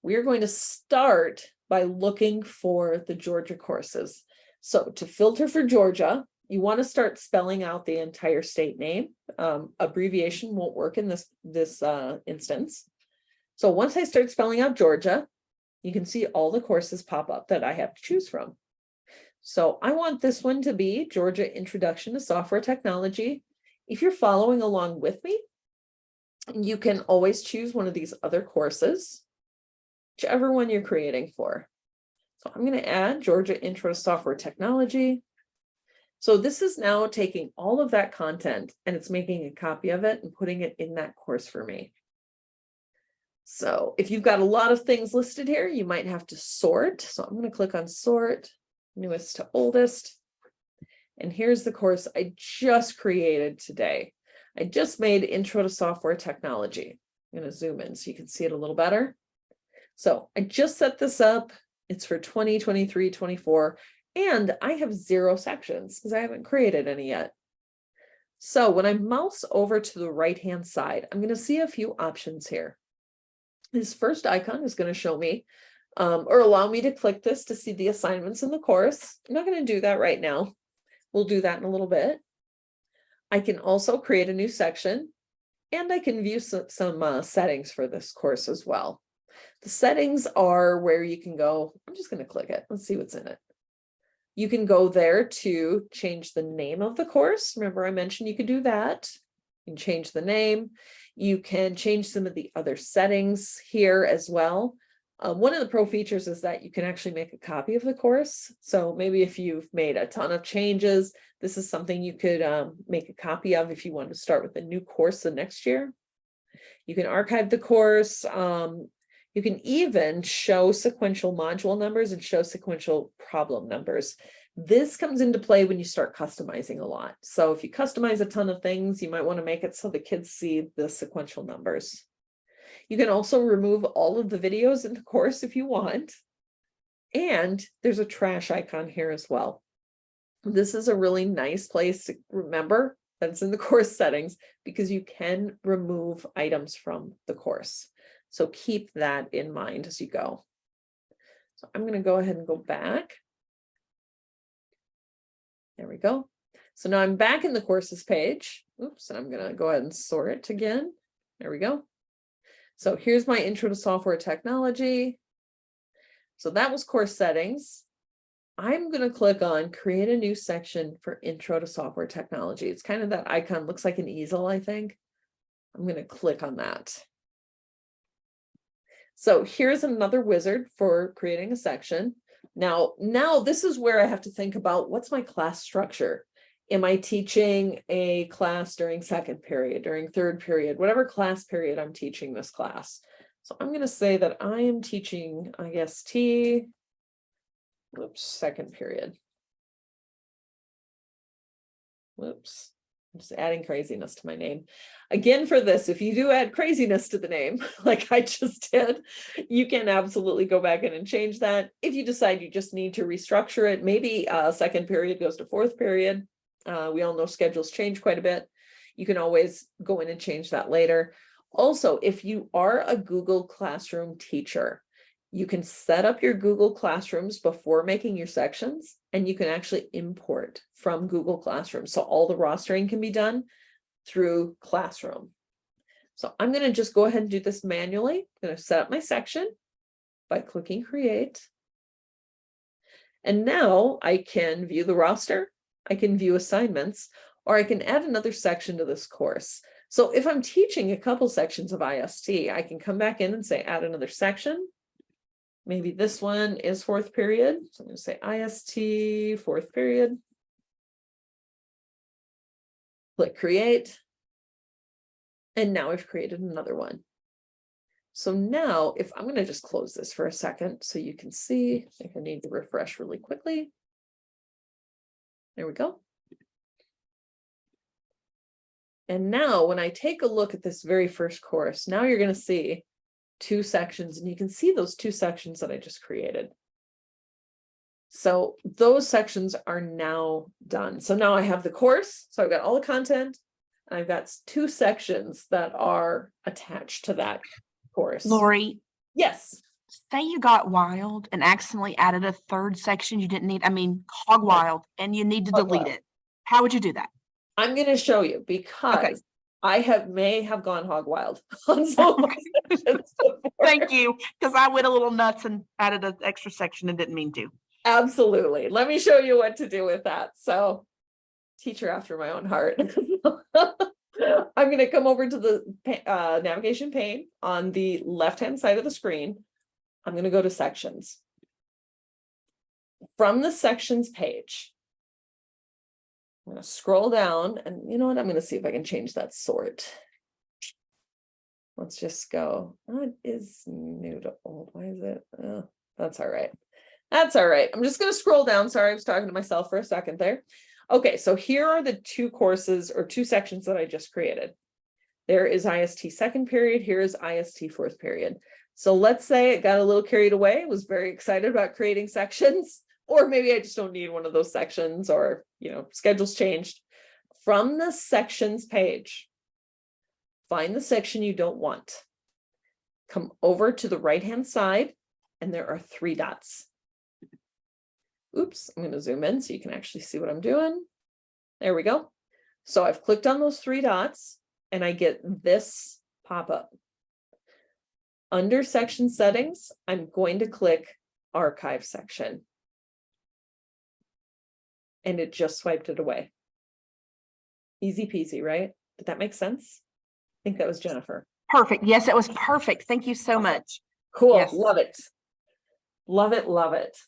We are going to start by looking for the Georgia courses. So to filter for Georgia, you want to start spelling out the entire state name. Abbreviation won't work in this instance. So once I start spelling out Georgia, you can see all the courses pop up that I have to choose from. So I want this one to be Georgia Introduction to Software Technology. If you're following along with me, you can always choose one of these other courses, whichever one you're creating for. So I'm going to add Georgia Intro to Software Technology. So this is now taking all of that content and it's making a copy of it and putting it in that course for me. So if you've got a lot of things listed here, you might have to sort. So I'm going to click on Sort, newest to oldest. And here's the course I just created today. I just made Intro to Software Technology. I'm going to zoom in so you can see it a little better. So I just set this up. It's for 2023, 24. And I have 0 sections because I haven't created any yet. So when I mouse over to the right-hand side, I'm going to see a few options here. This first icon is going to show me or allow me to click this to see the assignments in the course. I'm not going to do that right now. We'll do that in a little bit. I can also create a new section and I can view some settings for this course as well. The settings are where you can go. I'm just going to click it. Let's see what's in it. You can go there to change the name of the course. Remember, I mentioned you could do that. You can change the name. You can change some of the other settings here as well. One of the pro features is that you can actually make a copy of the course. So maybe if you've made a ton of changes, this is something you could make a copy of if you want to start with a new course the next year. You can archive the course. You can even show sequential module numbers and show sequential problem numbers. This comes into play when you start customizing a lot. So if you customize a ton of things, you might want to make it so the kids see the sequential numbers. You can also remove all of the videos in the course if you want. And there's a trash icon here as well. This is a really nice place to remember that it's in the course settings because you can remove items from the course. So keep that in mind as you go. So I'm going to go ahead and go back. There we go. So now I'm back in the courses page. Oops, and I'm going to go ahead and sort it again. There we go. So here's my Intro to Software Technology. So that was course settings. I'm going to click on Create a New Section for Intro to Software Technology. It's kind of that icon, looks like an easel, I think. I'm going to click on that. So here's another wizard for creating a section. Now this is where I have to think about what's my class structure. Am I teaching a class during second period, during third period, whatever class period I'm teaching this class? So I'm going to say that I am teaching IST, second period. Whoops. I'm just adding craziness to my name. Again, for this, if you do add craziness to the name, like I just did, you can absolutely go back in and change that. If you decide you just need to restructure it, maybe second period goes to fourth period. We all know schedules change quite a bit. You can always go in and change that later. Also, if you are a Google Classroom teacher, you can set up your Google Classrooms before making your sections, and you can actually import from Google Classroom. So all the rostering can be done through Classroom. So I'm going to just go ahead and do this manually. I'm going to set up my section by clicking Create. And now I can view the roster. I can view assignments, or I can add another section to this course. So if I'm teaching a couple sections of IST, I can come back in and say, add another section. Maybe this one is 4th period. So I'm going to say IST 4th period. Click create. And now I've created another one. So now if I'm going to just close this for a second so you can see, I think I need to refresh really quickly. There we go. And now when I take a look at this very first course, now you're going to see 2 sections, and you can see those 2 sections that I just created. So those sections are now done. So now I have the course. So I've got all the content, and I've got 2 sections that are attached to that course. Lori, Yes. say you got wild and accidentally added a 3rd section you didn't need, hog wild, and you need to Hog delete wild. it. How would you do that? I'm going to show you because I may have gone hog wild on some of those sections before. Thank you, because I went a little nuts and added an extra section and didn't mean to. Absolutely. Let me show you what to do with that. So, teacher after my own heart. I'm going to come over to the navigation pane on the left-hand side of the screen. I'm going to go to sections. From the sections page, I'm going to scroll down, and you know what? I'm going to see if I can change that sort. Let's just go. What is new to old? Why is it? Oh, that's all right. That's all right. I'm just going to scroll down. Sorry, I was talking to myself for a second there. Okay, so here are the 2 courses or 2 sections that I just created. There is IST 2nd period. Here is IST 4th period. So let's say it got a little carried away, was very excited about creating sections, or maybe I just don't need one of those sections, or, schedules changed. From the sections page, find the section you don't want. Come over to the right-hand side, and there are 3 dots. Oops, I'm going to zoom in so you can actually see what I'm doing. There we go. So I've clicked on those 3 dots, and I get this pop-up. Under section settings, I'm going to click archive section. And it just swiped it away. Easy peasy, right? Did that make sense? I think that was Jennifer. Perfect. Yes, it was perfect. Thank you so much. Cool. Yes. Love it. Love it. Love it.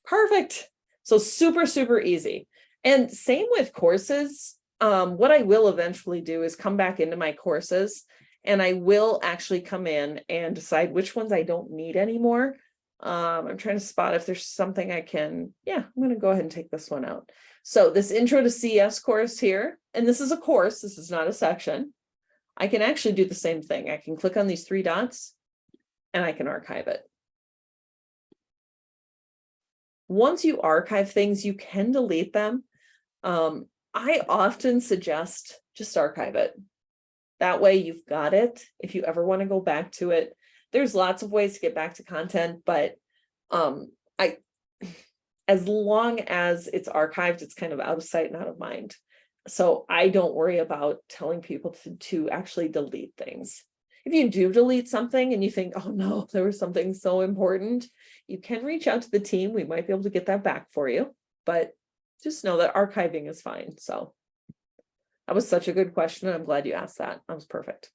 Perfect. So super, super easy. And same with courses. What I will eventually do is come back into my courses, and I will actually come in and decide which ones I don't need anymore. I'm trying to spot if there's something I can, I'm going to go ahead and take this one out. So this intro to CS course here, and this is a course, this is not a section. I can actually do the same thing. I can click on these 3 dots and I can archive it. Once you archive things, you can delete them. I often suggest just archive it. That way you've got it. If you ever want to go back to it, there's lots of ways to get back to content, but as long as it's archived, it's kind of out of sight and out of mind. So I don't worry about telling people to actually delete things. If you do delete something and you think, oh no, there was something so important, you can reach out to the team. We might be able to get that back for you, but just know that archiving is fine. So that was such a good question. I'm glad you asked that. That was perfect.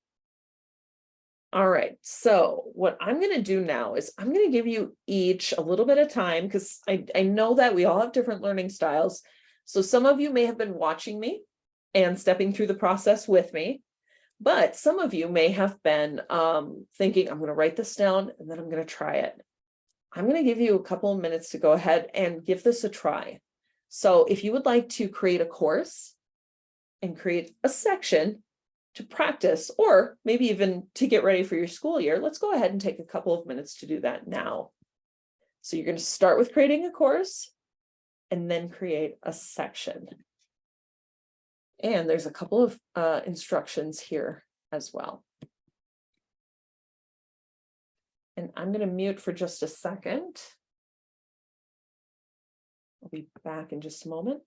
All right, so what I'm going to do now is I'm going to give you each a little bit of time, because I know that we all have different learning styles. So some of you may have been watching me and stepping through the process with me, but some of you may have been thinking, I'm going to write this down and then I'm going to try it. I'm going to give you a couple of minutes to go ahead and give this a try. So if you would like to create a course and create a section to practice, or maybe even to get ready for your school year, let's go ahead and take a couple of minutes to do that now. So you're going to start with creating a course and then create a section. And there's a couple of instructions here as well. And I'm going to mute for just a second. I'll be back in just a moment.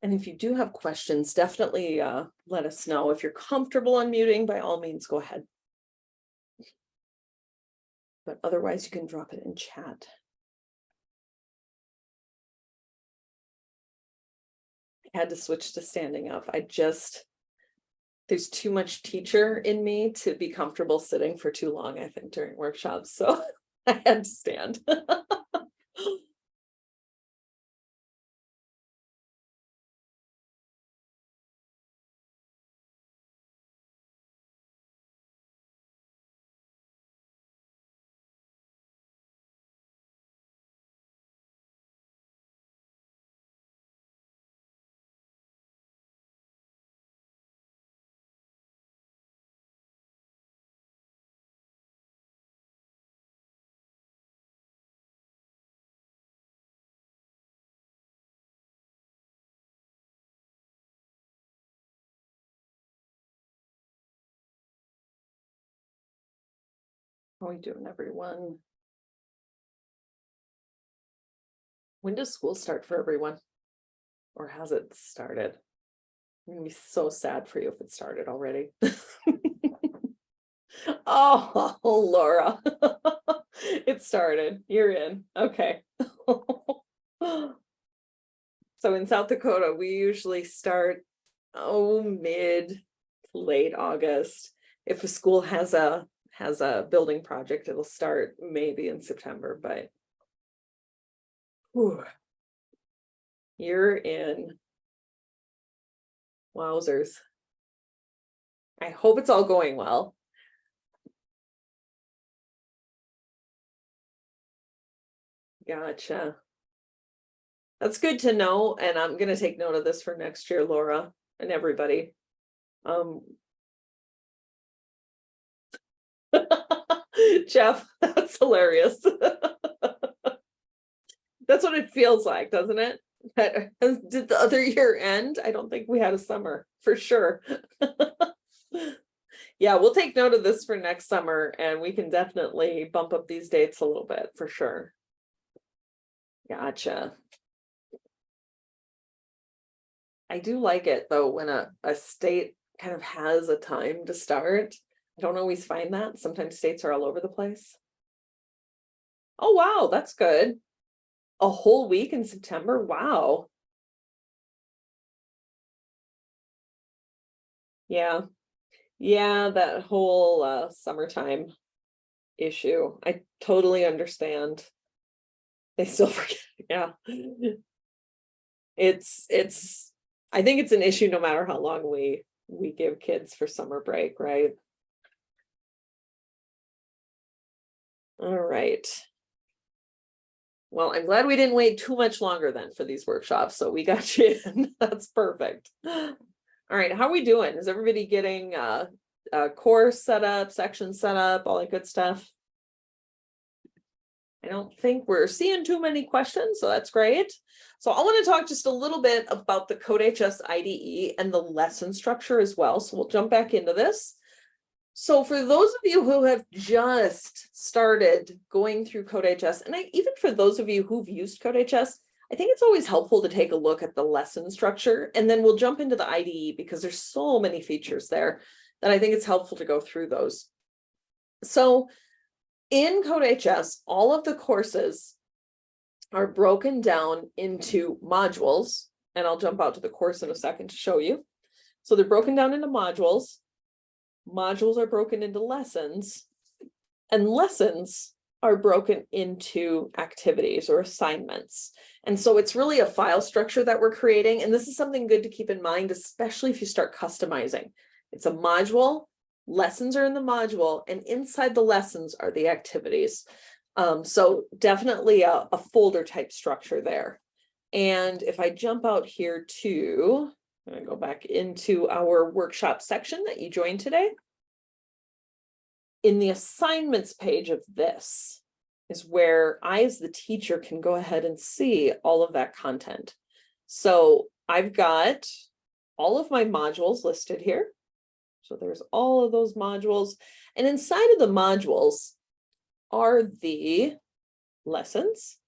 And if you do have questions, definitely let us know. If you're comfortable unmuting, by all means, go ahead. But otherwise, you can drop it in chat. I had to switch to standing up. There's too much teacher in me to be comfortable sitting for too long, I think, during workshops. So I had to stand. How are we doing, everyone? When does school start for everyone? Or has it started? I'm gonna be so sad for you if it started already. Oh, Laura. It started. You're in. Okay. So in South Dakota, we usually start mid to late August. If a school has a building project, it'll start maybe in September, but whew, you're in. Wowzers. I hope it's all going well. Gotcha. That's good to know, and I'm gonna take note of this for next year, Laura, and everybody. Jeff, that's hilarious. That's what it feels like, doesn't it? Did the other year end? I don't think we had a summer, for sure. Yeah, we'll take note of this for next summer, and we can definitely bump up these dates a little bit, for sure. Gotcha. I do like it, though, when a state kind of has a time to start. I don't always find that. Sometimes states are all over the place. Oh, wow, that's good. A whole week in September? Wow. Yeah. Yeah, that whole summertime issue. I totally understand. They still forget. Yeah. It's I think it's an issue no matter how long we give kids for summer break, right? All right. Well, I'm glad we didn't wait too much longer then for these workshops. So we got you in. That's perfect. All right, how are we doing? Is everybody getting a course set up, section set up, all that good stuff? I don't think we're seeing too many questions, so that's great. So I want to talk just a little bit about the CodeHS IDE and the lesson structure as well. So we'll jump back into this. So for those of you who have just started going through CodeHS, and even for those of you who've used CodeHS, I think it's always helpful to take a look at the lesson structure, and then we'll jump into the IDE because there's so many features there that I think it's helpful to go through those. So in CodeHS, all of the courses are broken down into modules, and I'll jump out to the course in a second to show you. So they're broken down into modules. Modules are broken into lessons, and lessons are broken into activities or assignments. And so it's really a file structure that we're creating. And this is something good to keep in mind, especially if you start customizing. It's a module, lessons are in the module, and inside the lessons are the activities. So definitely a folder type structure there. And if I jump out here to, I'm going to go back into our workshop section that you joined today. In the assignments page of this is where I, as the teacher, can go ahead and see all of that content. So I've got all of my modules listed here. So there's all of those modules. And inside of the modules are the lessons.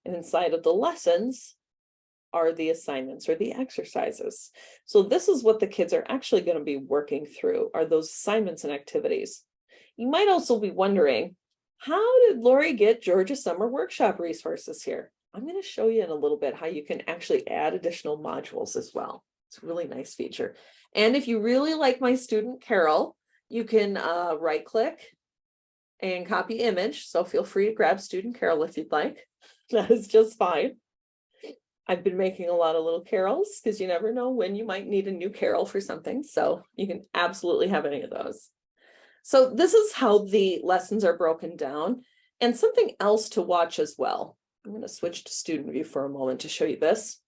And inside of the lessons are the assignments or the exercises. So this is what the kids are actually going to be working through, are those assignments and activities. You might also be wondering, how did Lori get Georgia Summer Workshop resources here? I'm going to show you in a little bit how you can actually add additional modules as well. It's a really nice feature. And if you really like my student Carol, you can right click and copy image. So feel free to grab student Carol if you'd like. That is just fine. I've been making a lot of little carols because you never know when you might need a new carol for something. So you can absolutely have any of those. So this is how the lessons are broken down, and something else to watch as well. I'm going to switch to student view for a moment to show you this.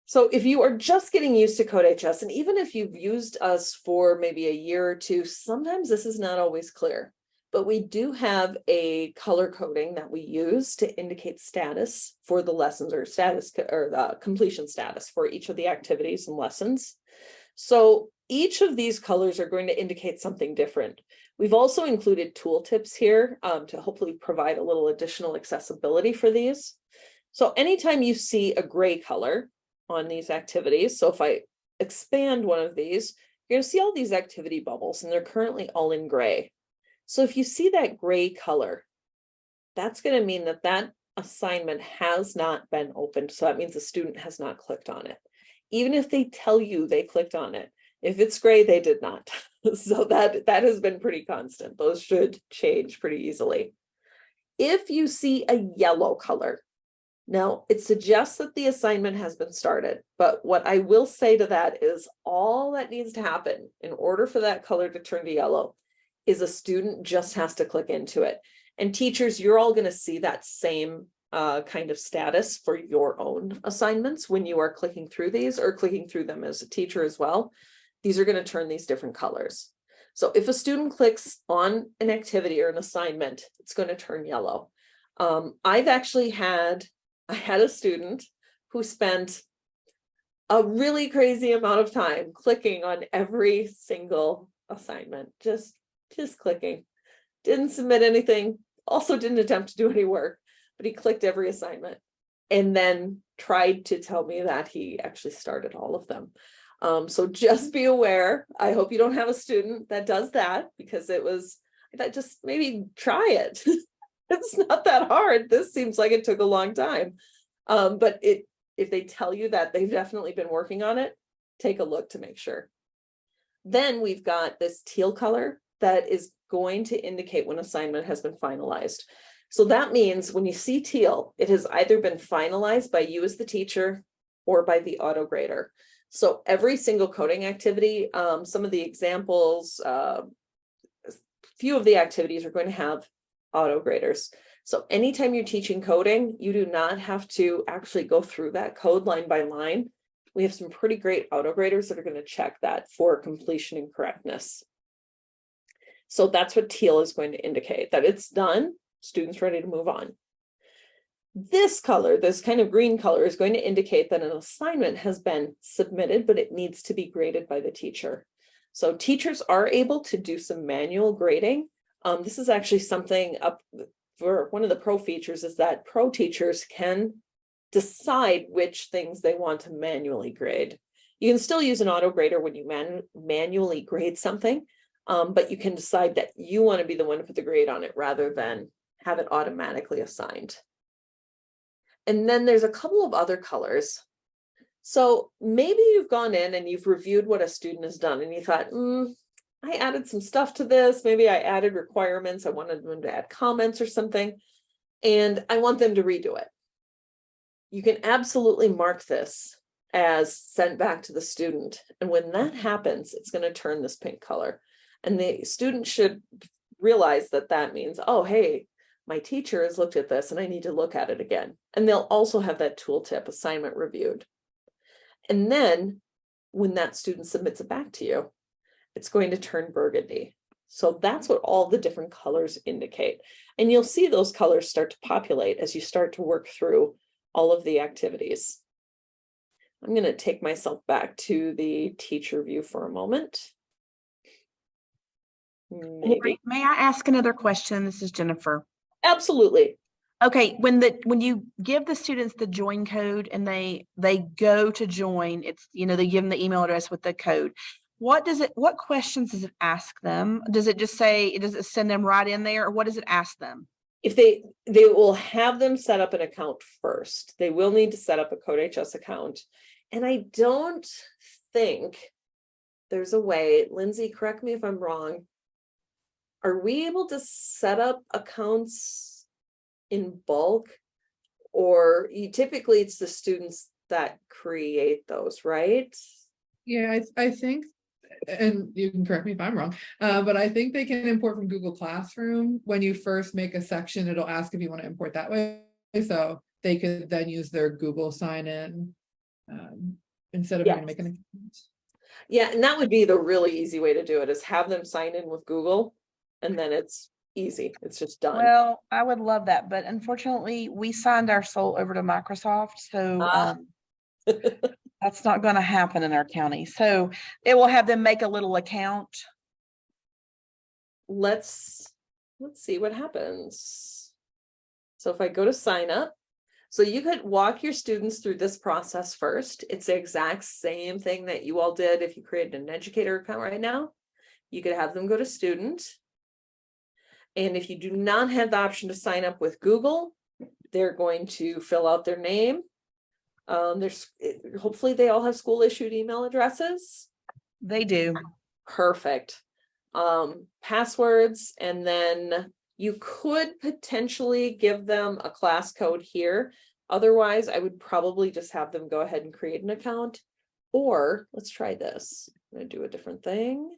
So if you are just getting used to CodeHS, and even if you've used us for maybe a year or two, sometimes this is not always clear. But we do have a color coding that we use to indicate status for the lessons, or status, or the completion status for each of the activities and lessons. So each of these colors are going to indicate something different. We've also included tooltips here to hopefully provide a little additional accessibility for these. So anytime you see a gray color on these activities, so if I expand one of these, you're going to see all these activity bubbles, and they're currently all in gray. So if you see that gray color, that's going to mean that that assignment has not been opened. So that means the student has not clicked on it. Even if they tell you they clicked on it, if it's gray, they did not. So that has been pretty constant. Those should change pretty easily. If you see a yellow color, now it suggests that the assignment has been started. But what I will say to that is all that needs to happen in order for that color to turn to yellow is a student just has to click into it. And teachers, you're all going to see that same kind of status for your own assignments when you are clicking through these, or clicking through them as a teacher as well. These are going to turn these different colors. So if a student clicks on an activity or an assignment, it's going to turn yellow. I've actually had a student who spent a really crazy amount of time clicking on every single assignment, just clicking, didn't submit anything, also didn't attempt to do any work, but he clicked every assignment and then tried to tell me that he actually started all of them. So just be aware. I hope you don't have a student that does that, because just maybe try it. It's not that hard. This seems like it took a long time. But if they tell you that they've definitely been working on it, take a look to make sure. Then we've got this teal color that is going to indicate when assignment has been finalized. So that means when you see teal, it has either been finalized by you as the teacher or by the auto grader. So every single coding activity, some of the examples, a few of the activities are going to have auto graders. So anytime you're teaching coding, you do not have to actually go through that code line by line. We have some pretty great auto graders that are going to check that for completion and correctness. So that's what teal is going to indicate, that it's done, students ready to move on. This color, this kind of green color, is going to indicate that an assignment has been submitted, but it needs to be graded by the teacher. So teachers are able to do some manual grading. This is actually something up for one of the pro features, is that pro teachers can decide which things they want to manually grade. You can still use an auto grader when you manually grade something, but you can decide that you want to be the one to put the grade on it rather than have it automatically assigned. And then there's a couple of other colors. So maybe you've gone in and you've reviewed what a student has done and you thought, I added some stuff to this. Maybe I added requirements. I wanted them to add comments or something, and I want them to redo it. You can absolutely mark this as sent back to the student. And when that happens, it's going to turn this pink color. And the student should realize that that means, oh, hey, my teacher has looked at this and I need to look at it again. And they'll also have that tooltip assignment reviewed. And then when that student submits it back to you, it's going to turn burgundy. So that's what all the different colors indicate. And you'll see those colors start to populate as you start to work through all of the activities. I'm going to take myself back to the teacher view for a moment. Maybe. May I ask another question? This is Jennifer. Absolutely. Okay, when you give the students the join code and they go to join, it's, they give them the email address with the code. What questions does it ask them? Does it just say, does it send them right in there, or what does it ask them? If they will have them set up an account first. They will need to set up a CodeHS account. And I don't think there's a way, Lindsay, correct me if I'm wrong. Are we able to set up accounts in bulk? Or typically it's the students that create those, right? Yeah, I think, and you can correct me if I'm wrong, but I think they can import from Google Classroom. When you first make a section, it'll ask if you want to import that way. So they could then use their Google sign in instead of having to make an account. Yeah, and that would be the really easy way to do it, is have them sign in with Google, and then it's easy. It's just done. Well, I would love that, but unfortunately, we signed our soul over to Microsoft, so that's not going to happen in our county. So it will have them make a little account. Let's see what happens. So if I go to sign up, so you could walk your students through this process first. It's the exact same thing that you all did if you created an educator account right now. You could have them go to student. And if you do not have the option to sign up with Google, they're going to fill out their name. Hopefully they all have school issued email addresses. They do. Perfect. Passwords, and then you could potentially give them a class code here. Otherwise, I would probably just have them go ahead and create an account. Or let's try this. I'm going to do a different thing.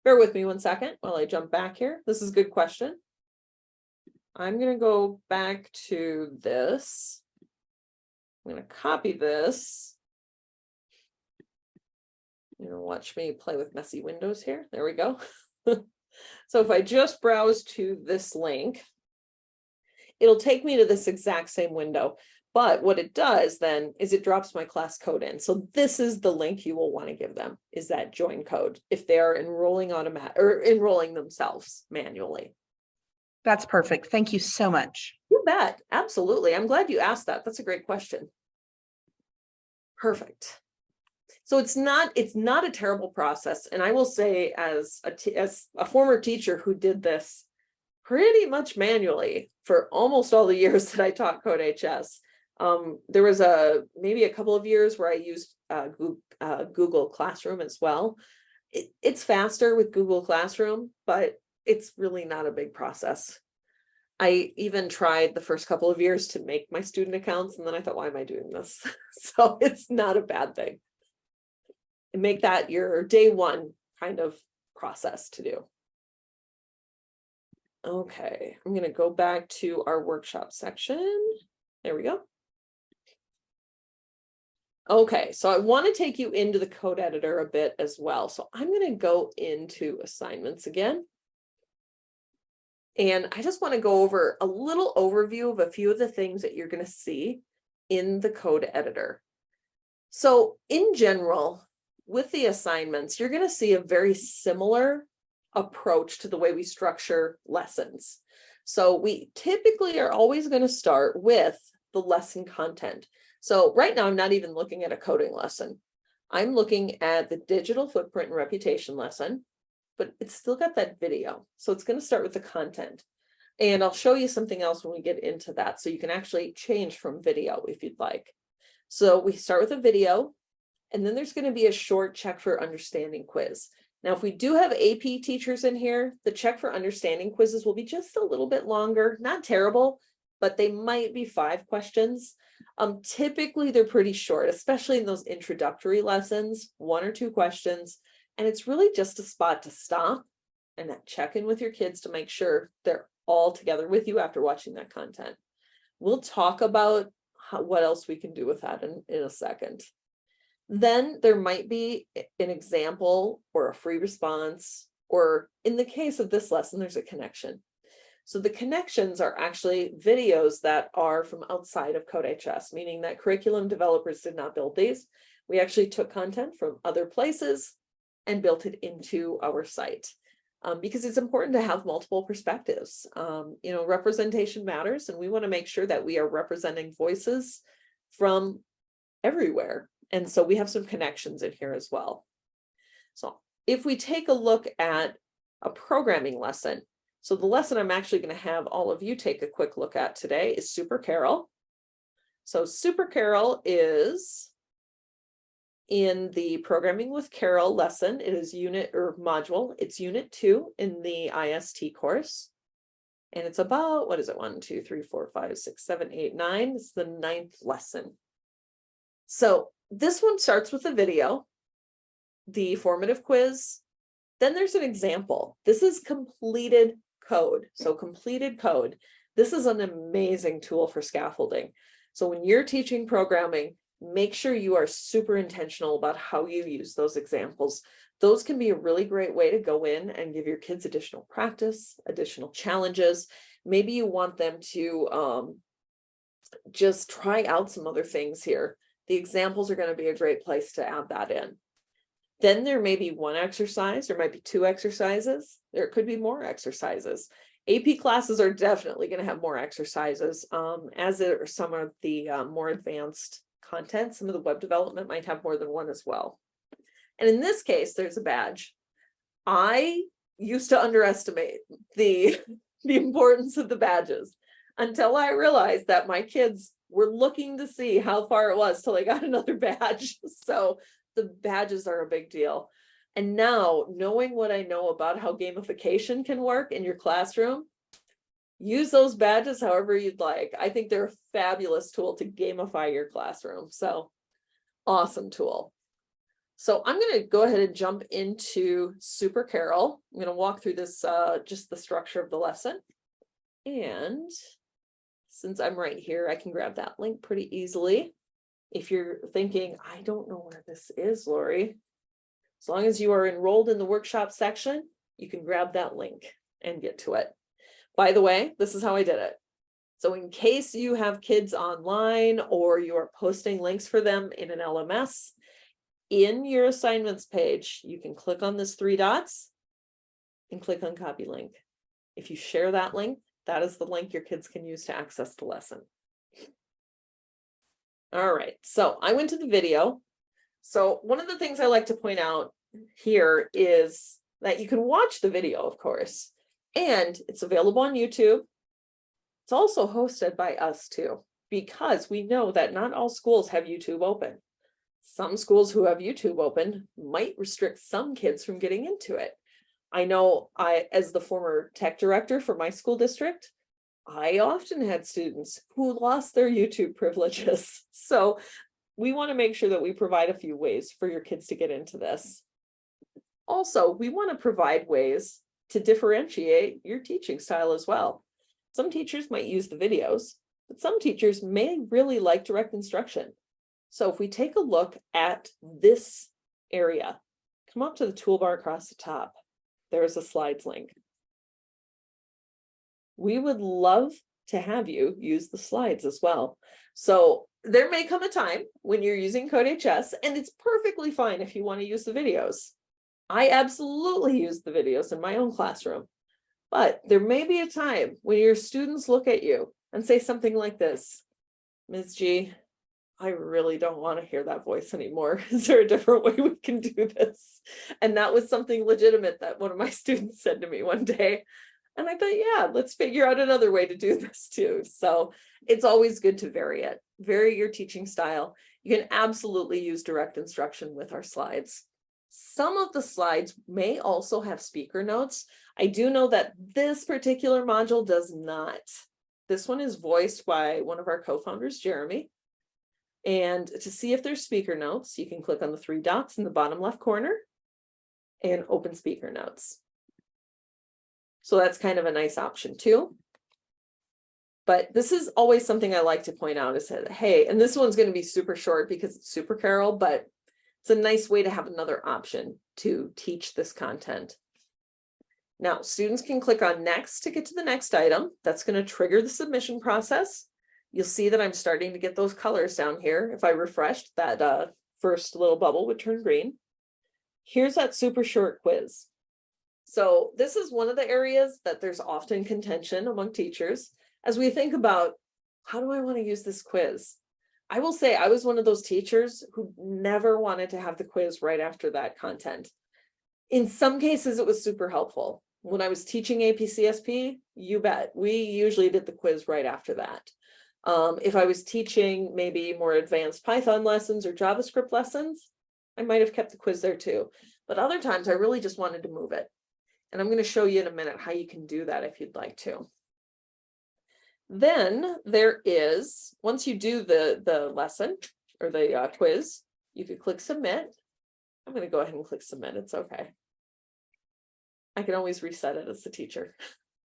Bear with me 1 second while I jump back here. This is a good question. I'm going to go back to this. I'm going to copy this. Watch me play with messy windows here. There we go. So if I just browse to this link, it'll take me to this exact same window. But what it does then is it drops my class code in. So this is the link you will want to give them, is that join code if they are enrolling enrolling themselves manually. That's perfect. Thank you so much. You bet. Absolutely. I'm glad you asked that. That's a great question. Perfect. So it's not a terrible process. And I will say, as a former teacher who did this pretty much manually for almost all the years that I taught CodeHS, there was maybe a couple of years where I used Google Classroom as well. It's faster with Google Classroom, but it's really not a big process. I even tried the first couple of years to make my student accounts, and then I thought, why am I doing this? So it's not a bad thing. And make that your day one kind of process to do. Okay, I'm going to go back to our workshop section. There we go. Okay, so I want to take you into the code editor a bit as well. So I'm going to go into assignments again. And I just want to go over a little overview of a few of the things that you're going to see in the code editor. So in general, with the assignments, you're going to see a very similar approach to the way we structure lessons. So we typically are always going to start with the lesson content. So right now, I'm not even looking at a coding lesson. I'm looking at the digital footprint and reputation lesson, but it's still got that video. So it's going to start with the content. And I'll show you something else when we get into that. So you can actually change from video if you'd like. So we start with a video, and then there's going to be a short check for understanding quiz. Now, if we do have AP teachers in here, the check for understanding quizzes will be just a little bit longer, not terrible, but they might be 5 questions. Typically, they're pretty short, especially in those introductory lessons, 1 or 2 questions. And it's really just a spot to stop and check in with your kids to make sure they're all together with you after watching that content. We'll talk about what else we can do with that in a second. Then there might be an example or a free response, or in the case of this lesson, there's a connection. So the connections are actually videos that are from outside of CodeHS, meaning that curriculum developers did not build these. We actually took content from other places and built it into our site. because it's important to have multiple perspectives. You know, representation matters, and we want to make sure that we are representing voices from everywhere. And so we have some connections in here as well. So if we take a look at a programming lesson, so the lesson I'm actually going to have all of you take a quick look at today is Super Carol. So Super Carol is in the Programming with Carol lesson. It is unit or module. It's unit 2 in the IST course. And it's about, what is it? 1, 2, 3, 4, 5, 6, 7, 8, 9. It's the 9th lesson. So this one starts with a video, the formative quiz. Then there's an example. This is completed code. So completed code. This is an amazing tool for scaffolding. So when you're teaching programming, make sure you are super intentional about how you use those examples. Those can be a really great way to go in and give your kids additional practice, additional challenges. Maybe you want them to just try out some other things here. The examples are going to be a great place to add that in. Then there may be one exercise, there might be 2 exercises, there could be more exercises. AP classes are definitely going to have more exercises, as are some of the more advanced content. Some of the web development might have more than one as well. And in this case, there's a badge. I used to underestimate the importance of the badges until I realized that my kids were looking to see how far it was till they got another badge. So the badges are a big deal. And now, knowing what I know about how gamification can work in your classroom, use those badges however you'd like. I think they're a fabulous tool to gamify your classroom. So awesome tool. So I'm going to go ahead and jump into Super Carol. I'm going to walk through this, just the structure of the lesson. And since I'm right here, I can grab that link pretty easily. If you're thinking, I don't know where this is, Lori, as long as you are enrolled in the workshop section, you can grab that link and get to it. By the way, this is how I did it. So in case you have kids online or you are posting links for them in an LMS, in your assignments page, you can click on this 3 dots and click on copy link. If you share that link, that is the link your kids can use to access the lesson. All right, so I went to the video. So one of the things I like to point out here is that you can watch the video, of course, and it's available on YouTube. It's also hosted by us too, because we know that not all schools have YouTube open. Some schools who have YouTube open might restrict some kids from getting into it. I know as the former tech director for my school district, I often had students who lost their YouTube privileges. So we want to make sure that we provide a few ways for your kids to get into this. Also, we want to provide ways to differentiate your teaching style as well. Some teachers might use the videos, but some teachers may really like direct instruction. So if we take a look at this area, come up to the toolbar across the top, there's a slides link. We would love to have you use the slides as well. So there may come a time when you're using CodeHS, and it's perfectly fine if you want to use the videos. I absolutely use the videos in my own classroom, but there may be a time when your students look at you and say something like this, Ms. G, I really don't want to hear that voice anymore. Is there a different way we can do this? And that was something legitimate that one of my students said to me one day. And I thought, yeah, let's figure out another way to do this too. So it's always good to vary it. Vary your teaching style. You can absolutely use direct instruction with our slides. Some of the slides may also have speaker notes. I do know that this particular module does not. This one is voiced by one of our co-founders, Jeremy. And to see if there's speaker notes, you can click on the 3 dots in the bottom left corner and open speaker notes. So that's kind of a nice option too. But this is always something I like to point out is that, hey, and this one's going to be super short because it's Super Carol, but it's a nice way to have another option to teach this content. Now, students can click on next to get to the next item. That's going to trigger the submission process. You'll see that I'm starting to get those colors down here. If I refreshed, that first little bubble would turn green. Here's that super short quiz. So this is one of the areas that there's often contention among teachers as we think about, how do I want to use this quiz? I will say I was one of those teachers who never wanted to have the quiz right after that content. In some cases, it was super helpful. When I was teaching AP CSP, you bet, we usually did the quiz right after that. If I was teaching maybe more advanced Python lessons or JavaScript lessons, I might have kept the quiz there too. But other times I really just wanted to move it. And I'm going to show you in a minute how you can do that if you'd like to. Then there is, once you do the lesson or the quiz, you could click submit. I'm going to go ahead and click submit. It's okay. I can always reset it as the teacher.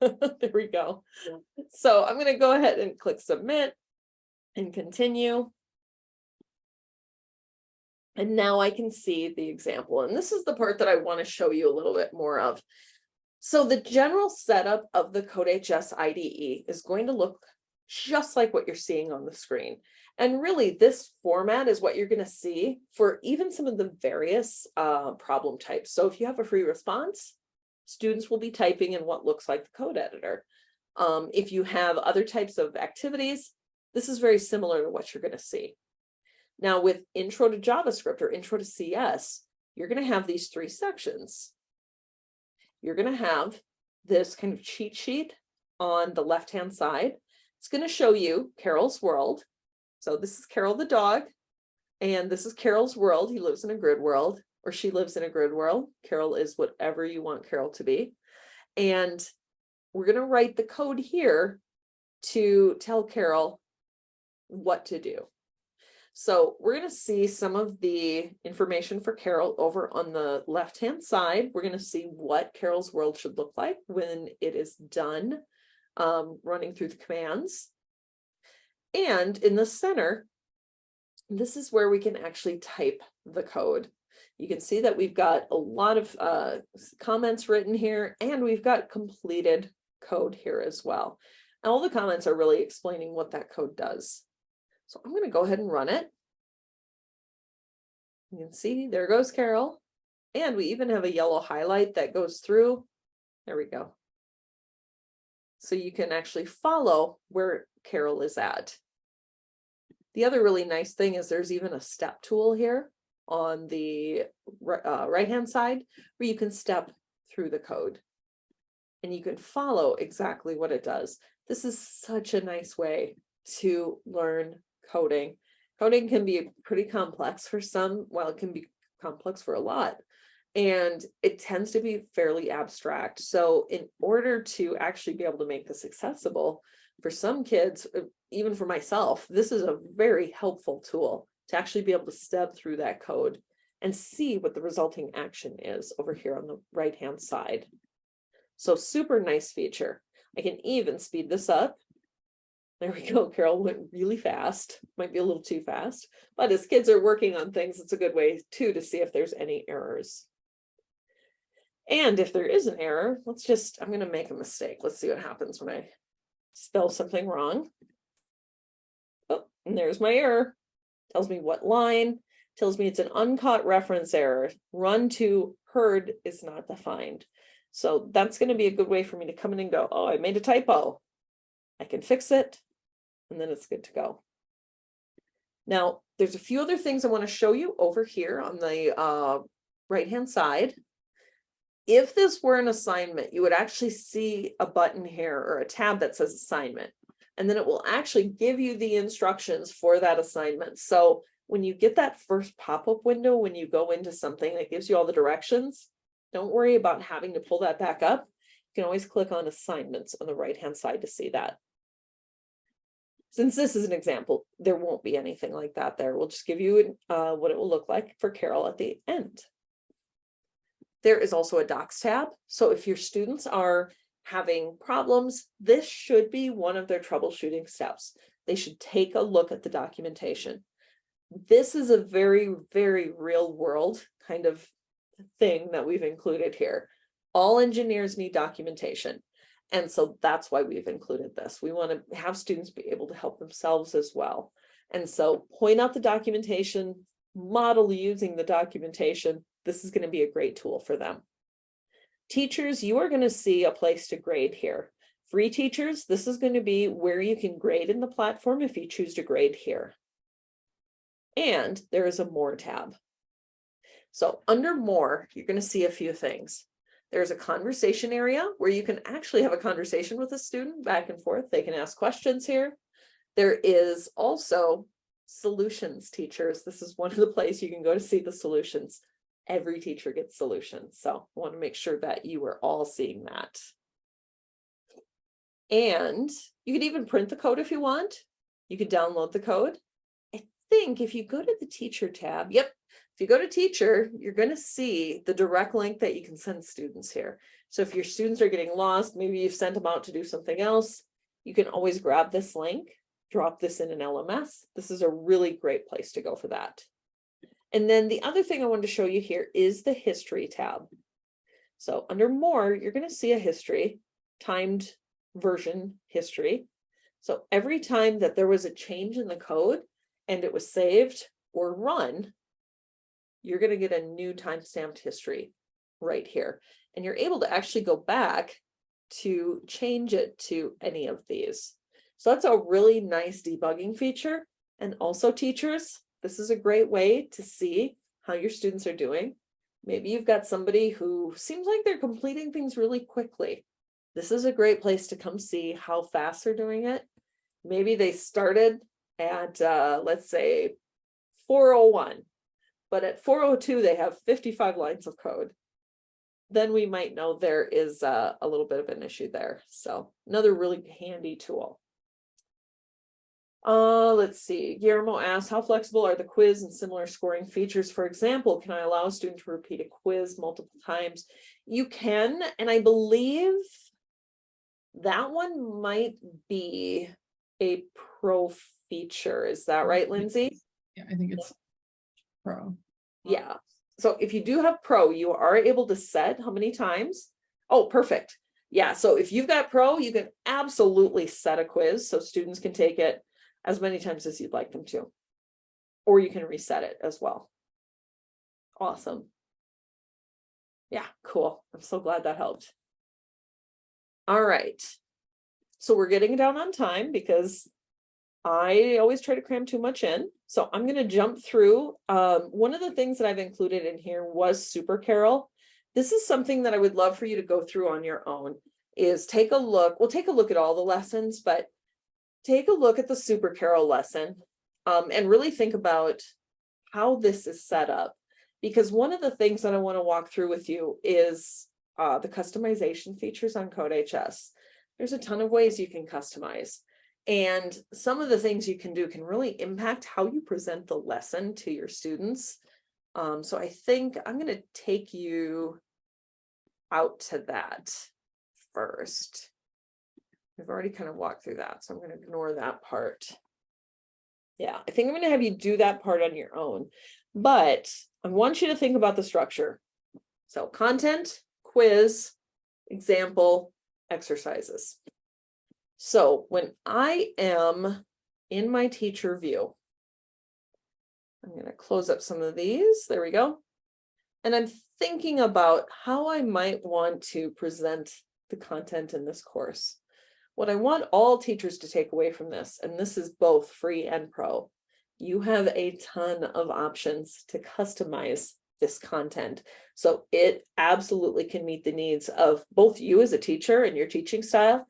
There we go. So I'm going to go ahead and click submit and continue. And now I can see the example. And this is the part that I want to show you a little bit more of. So the general setup of the CodeHS IDE is going to look just like what you're seeing on the screen. And really, this format is what you're going to see for even some of the various problem types. So if you have a free response, students will be typing in what looks like the code editor. If you have other types of activities, this is very similar to what you're going to see. Now with Intro to JavaScript or Intro to CS, you're going to have these three sections. You're going to have this kind of cheat sheet on the left-hand side. It's going to show you Carol's world. So this is Carol the dog, and this is Carol's world. He lives in a grid world, or she lives in a grid world. Carol is whatever you want Carol to be. And we're going to write the code here to tell Carol what to do. So we're going to see some of the information for Carol over on the left-hand side. We're going to see what Carol's world should look like when it is done running through the commands. And in the center, this is where we can actually type the code. You can see that we've got a lot of comments written here, and we've got completed code here as well. And all the comments are really explaining what that code does. So I'm going to go ahead and run it. You can see there goes Carol. And we even have a yellow highlight that goes through. There we go. So you can actually follow where Carol is at. The other really nice thing is there's even a step tool here on the right-hand side where you can step through the code. And you can follow exactly what it does. This is such a nice way to learn coding. Coding can be pretty complex for some, while it can be complex for a lot. And it tends to be fairly abstract. So in order to actually be able to make this accessible for some kids, even for myself, this is a very helpful tool to actually be able to step through that code and see what the resulting action is over here on the right-hand side. So super nice feature. I can even speed this up. There we go. Carol went really fast. Might be a little too fast, but as kids are working on things, it's a good way too to see if there's any errors. And if there is an error, I'm going to make a mistake. Let's see what happens when I spell something wrong. Oh, and there's my error. Tells me what line, tells me it's an uncaught reference error. Run to heard is not defined. So that's going to be a good way for me to come in and go, oh, I made a typo. I can fix it, and then it's good to go. Now, there's a few other things I want to show you over here on the right-hand side. If this were an assignment, you would actually see a button here or a tab that says assignment, and then it will actually give you the instructions for that assignment. So when you get that first pop-up window, when you go into something that gives you all the directions, don't worry about having to pull that back up. You can always click on assignments on the right-hand side to see that. Since this is an example, there won't be anything like that there. We'll just give you what it will look like for Carol at the end. There is also a docs tab. So if your students are having problems, this should be one of their troubleshooting steps. They should take a look at the documentation. This is a very, very real world kind of thing that we've included here. All engineers need documentation. And so that's why we've included this. We want to have students be able to help themselves as well. And so point out the documentation, model using the documentation. This is going to be a great tool for them. Teachers, you are going to see a place to grade here. Free teachers, this is going to be where you can grade in the platform if you choose to grade here. And there is a More tab. So under More, you're going to see a few things. There's a conversation area where you can actually have a conversation with a student back and forth. They can ask questions here. There is also solutions, teachers. This is one of the places you can go to see the solutions. Every teacher gets solutions. So I want to make sure that you are all seeing that. And you can even print the code if you want. You can download the code. I think if you go to the teacher tab, yep, if you go to teacher, you're going to see the direct link that you can send students here. So if your students are getting lost, maybe you've sent them out to do something else, you can always grab this link, drop this in an LMS. This is a really great place to go for that. And then the other thing I wanted to show you here is the history tab. So under More, you're going to see a history, timed version history. So every time that there was a change in the code and it was saved or run, you're going to get a new timestamped history right here. And you're able to actually go back to change it to any of these. So that's a really nice debugging feature. And also teachers, this is a great way to see how your students are doing. Maybe you've got somebody who seems like they're completing things really quickly. This is a great place to come see how fast they're doing it. Maybe they started at, let's say, 4:01, but at 4:02, they have 55 lines of code. Then we might know there is a little bit of an issue there. So another really handy tool. Let's see. Guillermo asks, how flexible are the quiz and similar scoring features? For example, can I allow a student to repeat a quiz multiple times? You can, and I believe that one might be a pro feature. Is that right, Lindsay? Yeah, I think it's pro. Yeah. So if you do have pro, you are able to set how many times. Oh, perfect. Yeah. So if you've got pro, you can absolutely set a quiz so students can take it as many times as you'd like them to, or you can reset it as well. Awesome. Yeah, cool. I'm so glad that helped. All right. So we're getting down on time because I always try to cram too much in. So I'm going to jump through. One of the things that I've included in here was Super Carol. This is something that I would love for you to go through on your own, is take a look. We'll take a look at all the lessons, but take a look at the Super Carol lesson and really think about how this is set up. Because one of the things that I want to walk through with you is the customization features on CodeHS. There's a ton of ways you can customize. And some of the things you can do can really impact how you present the lesson to your students. So I think I'm going to take you out to that first. We've already kind of walked through that, so I'm going to ignore that part. Yeah, I think I'm going to have you do that part on your own. But I want you to think about the structure. So content, quiz, example, exercises. So when I am in my teacher view, I'm going to close up some of these. There we go. And I'm thinking about how I might want to present the content in this course. What I want all teachers to take away from this, and this is both free and pro, you have a ton of options to customize this content. So it absolutely can meet the needs of both you as a teacher and your teaching style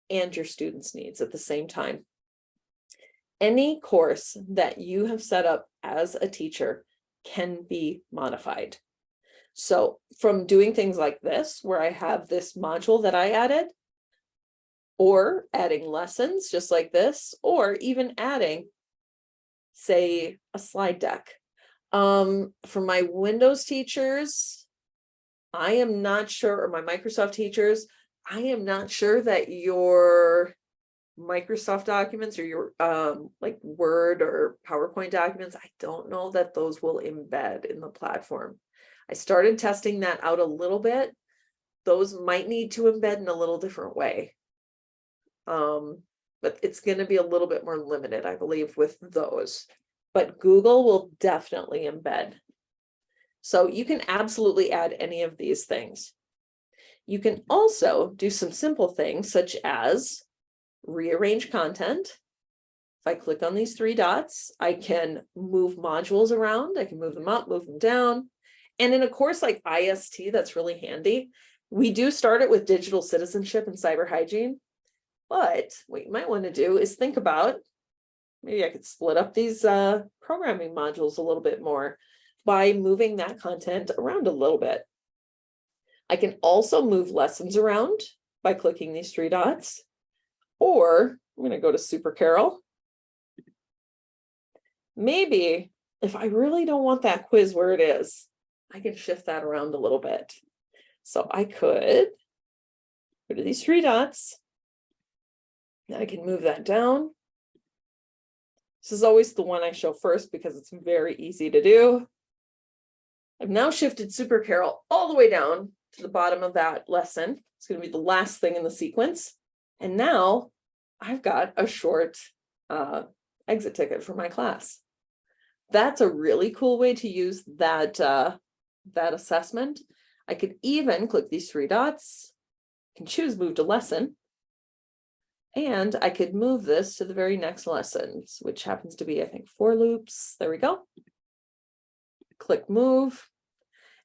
and your students' needs at the same time. Any course that you have set up as a teacher can be modified. So from doing things like this, where I have this module that I added, or adding lessons just like this, or even adding, say, a slide deck. For my Windows teachers, I am not sure, or my Microsoft teachers, I am not sure that your Microsoft documents or your like Word or PowerPoint documents, I don't know that those will embed in the platform. I started testing that out a little bit. Those might need to embed in a little different way. But it's going to be a little bit more limited, I believe, with those. But Google will definitely embed. So you can absolutely add any of these things. You can also do some simple things such as rearrange content. If I click on these three dots, I can move modules around. I can move them up, move them down. And in a course like IST, that's really handy. We do start it with digital citizenship and cyber hygiene. But what you might want to do is think about, maybe I could split up these programming modules a little bit more by moving that content around a little bit. I can also move lessons around by clicking these three dots, or I'm going to go to Super Carol. Maybe if I really don't want that quiz where it is, I can shift that around a little bit. So I could go to these three dots. I can move that down. This is always the one I show first because it's very easy to do. I've now shifted Super Carol all the way down to the bottom of that lesson. It's going to be the last thing in the sequence. And now I've got a short exit ticket for my class. That's a really cool way to use that, that assessment. I could even click these three dots, can choose move to lesson, and I could move this to the very next lessons, which happens to be, I think, 4 loops. There we go. Click move.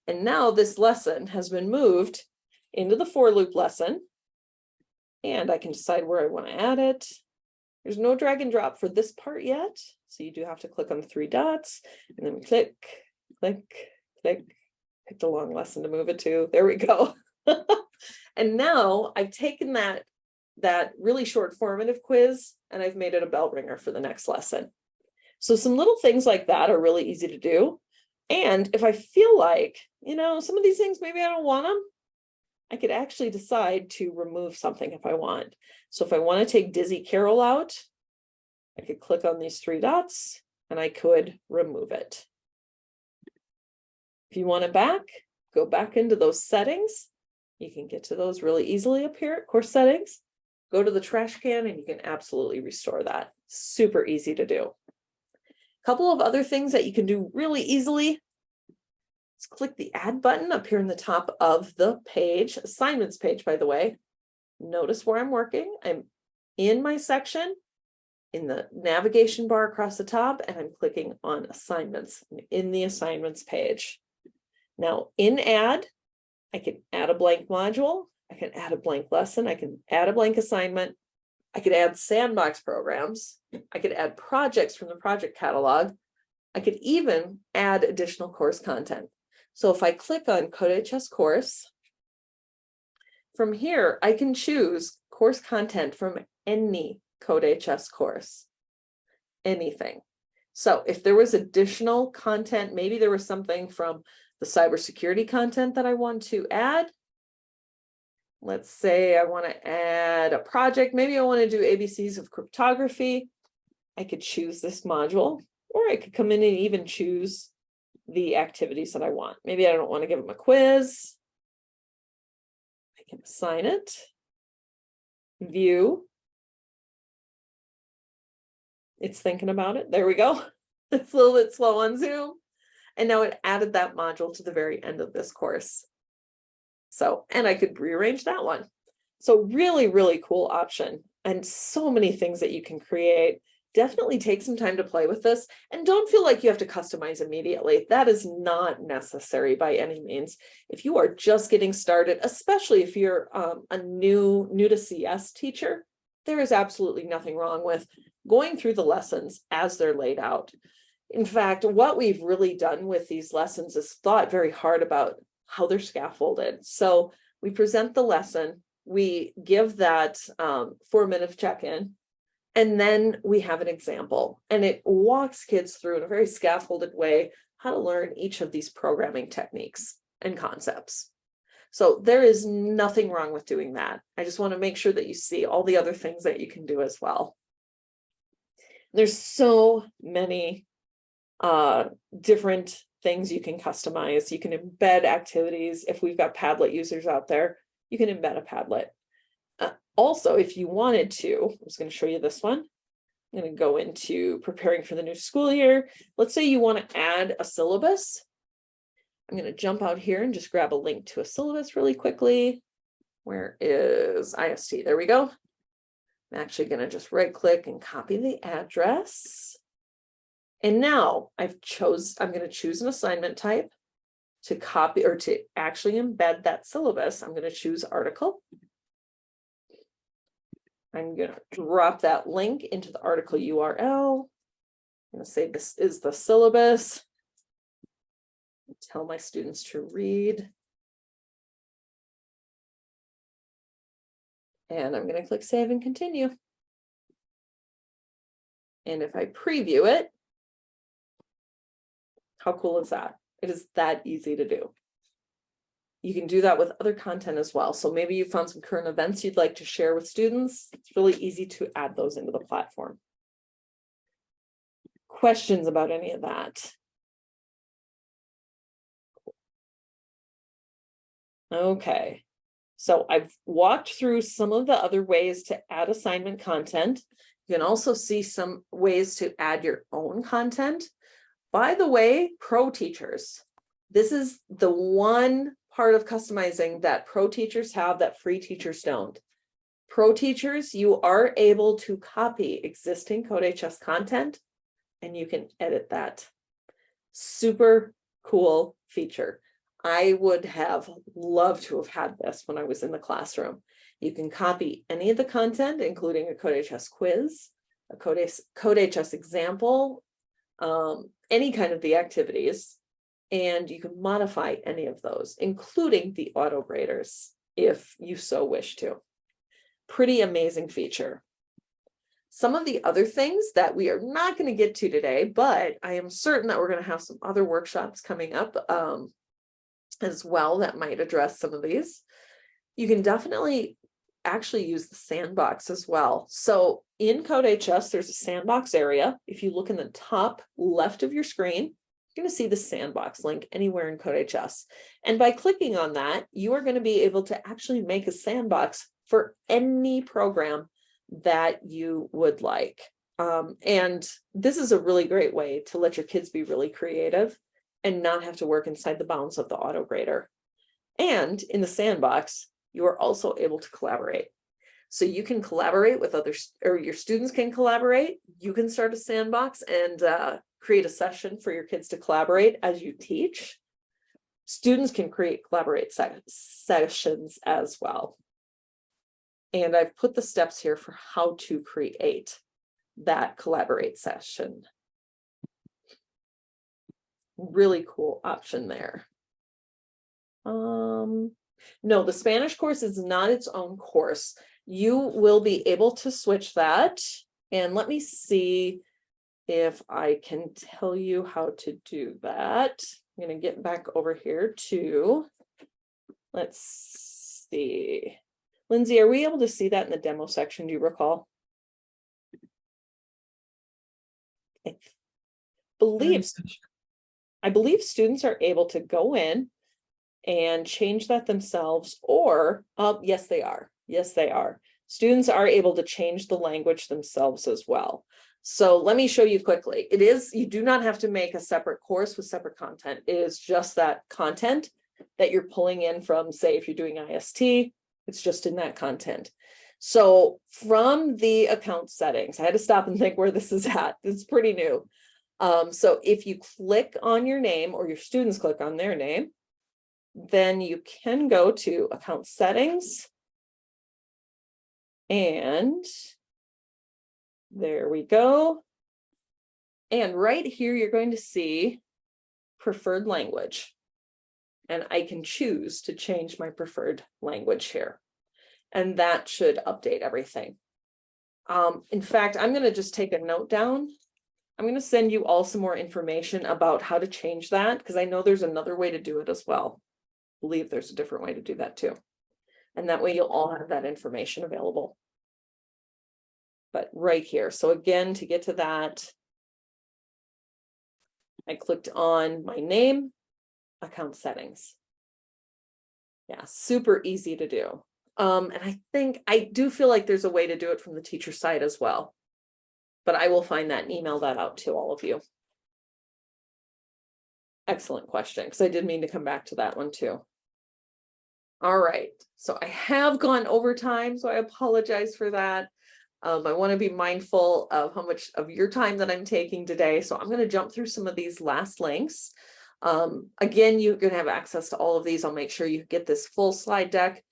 And now this lesson has been moved into the 4 loop lesson. And I can decide where I want to add it. There's no drag and drop for this part yet. So you do have to click on the 3 dots and then click, click, click, pick the long lesson to move it to. There we go. And now I've taken that really short formative quiz and I've made it a bell ringer for the next lesson. So some little things like that are really easy to do. And if I feel like, you know, some of these things, maybe I don't want them, I could actually decide to remove something if I want. So if I want to take Dizzy Carol out, I could click on these 3 dots and I could remove it. If you want it back, go back into those settings. You can get to those really easily up here at course settings. Go to the trash can and you can absolutely restore that. Super easy to do. A couple of other things that you can do really easily. Let's click the add button up here in the top of the page, assignments page, by the way. Notice where I'm working. I'm in my section in the navigation bar across the top, and I'm clicking on assignments in the assignments page. Now in add, I can add a blank module. I can add a blank lesson. I can add a blank assignment. I could add sandbox programs. I could add projects from the project catalog. I could even add additional course content. So if I click on CodeHS course, from here, I can choose course content from any CodeHS course, anything. So if there was additional content, maybe there was something from the cybersecurity content that I want to add. Let's say I want to add a project. Maybe I want to do ABCs of cryptography. I could choose this module, or I could come in and even choose the activities that I want. Maybe I don't want to give them a quiz. I can assign it, view. It's thinking about it. There we go. It's a little bit slow on Zoom. And now it added that module to the very end of this course. So, and I could rearrange that one. So really, really cool option, and so many things that you can create. Definitely take some time to play with this, and don't feel like you have to customize immediately. That is not necessary by any means. If you are just getting started, especially if you're a new to CS teacher, there is absolutely nothing wrong with going through the lessons as they're laid out. In fact, what we've really done with these lessons is thought very hard about how they're scaffolded. So we present the lesson, we give that 4-minute check-in, and then we have an example, and it walks kids through in a very scaffolded way how to learn each of these programming techniques and concepts. So there is nothing wrong with doing that. I just want to make sure that you see all the other things that you can do as well. There's so many different things you can customize. You can embed activities. If we've got Padlet users out there, you can embed a Padlet. Also, if you wanted to, I'm just going to show you this one. I'm going to go into preparing for the new school year. Let's say you want to add a syllabus. I'm going to jump out here and just grab a link to a syllabus really quickly. Where is IST? There we go. I'm actually going to just right click and copy the address. And now I'm going to choose an assignment type to copy or to actually embed that syllabus. I'm going to choose article. I'm going to drop that link into the article URL. I'm going to say this is the syllabus. Tell my students to read. And I'm going to click save and continue. And if I preview it, how cool is that? It is that easy to do. You can do that with other content as well. So maybe you found some current events you'd like to share with students. It's really easy to add those into the platform. Questions about any of that? Okay. So I've walked through some of the other ways to add assignment content. You can also see some ways to add your own content. By the way, pro teachers, this is the one part of customizing that pro teachers have that free teachers don't. Pro teachers, you are able to copy existing CodeHS content and you can edit that. Super cool feature. I would have loved to have had this when I was in the classroom. You can copy any of the content, including a CodeHS quiz, a CodeHS example, any kind of the activities, and you can modify any of those, including the auto graders, if you so wish to. Pretty amazing feature. Some of the other things that we are not going to get to today, but I am certain that we're going to have some other workshops coming up as well that might address some of these. You can definitely actually use the sandbox as well. So in CodeHS, there's a sandbox area. If you look in the top left of your screen, you're going to see the sandbox link anywhere in CodeHS. And by clicking on that, you are going to be able to actually make a sandbox for any program that you would like. And this is a really great way to let your kids be really creative and not have to work inside the bounds of the auto grader. And in the sandbox, you are also able to collaborate. So you can collaborate with others, or your students can collaborate. You can start a sandbox and create a session for your kids to collaborate as you teach. Students can collaborate sessions as well. And I've put the steps here for how to create that collaborate session. Really cool option there. No, the Spanish course is not its own course. You will be able to switch that. And let me see if I can tell you how to do that. I'm going to get back over here to, let's see. Lindsay, are we able to see that in the demo section? Do you recall? I believe students are able to go in and change that themselves, or yes, they are. Yes, they are. Students are able to change the language themselves as well. So let me show you quickly. You do not have to make a separate course with separate content. It is just that content that you're pulling in from, say, if you're doing IST, it's just in that content. So from the account settings, I had to stop and think where this is at. It's pretty new. So if you click on your name, or your students click on their name, then you can go to account settings. And there we go. And right here, you're going to see preferred language. And I can choose to change my preferred language here. And that should update everything. In fact, I'm going to just take a note down. I'm going to send you all some more information about how to change that, because I know there's another way to do it as well. I believe there's a different way to do that too. And that way you'll all have that information available. But right here. So again, to get to that, I clicked on my name, account settings. Yeah, super easy to do. And I do feel like there's a way to do it from the teacher side as well. But I will find that and email that out to all of you. Excellent question, because I did mean to come back to that one too. All right, so I have gone over time, so I apologize for that. I want to be mindful of how much of your time that I'm taking today. So I'm going to jump through some of these last links. Again, you're going to have access to all of these. I'll make sure you get this full slide deck.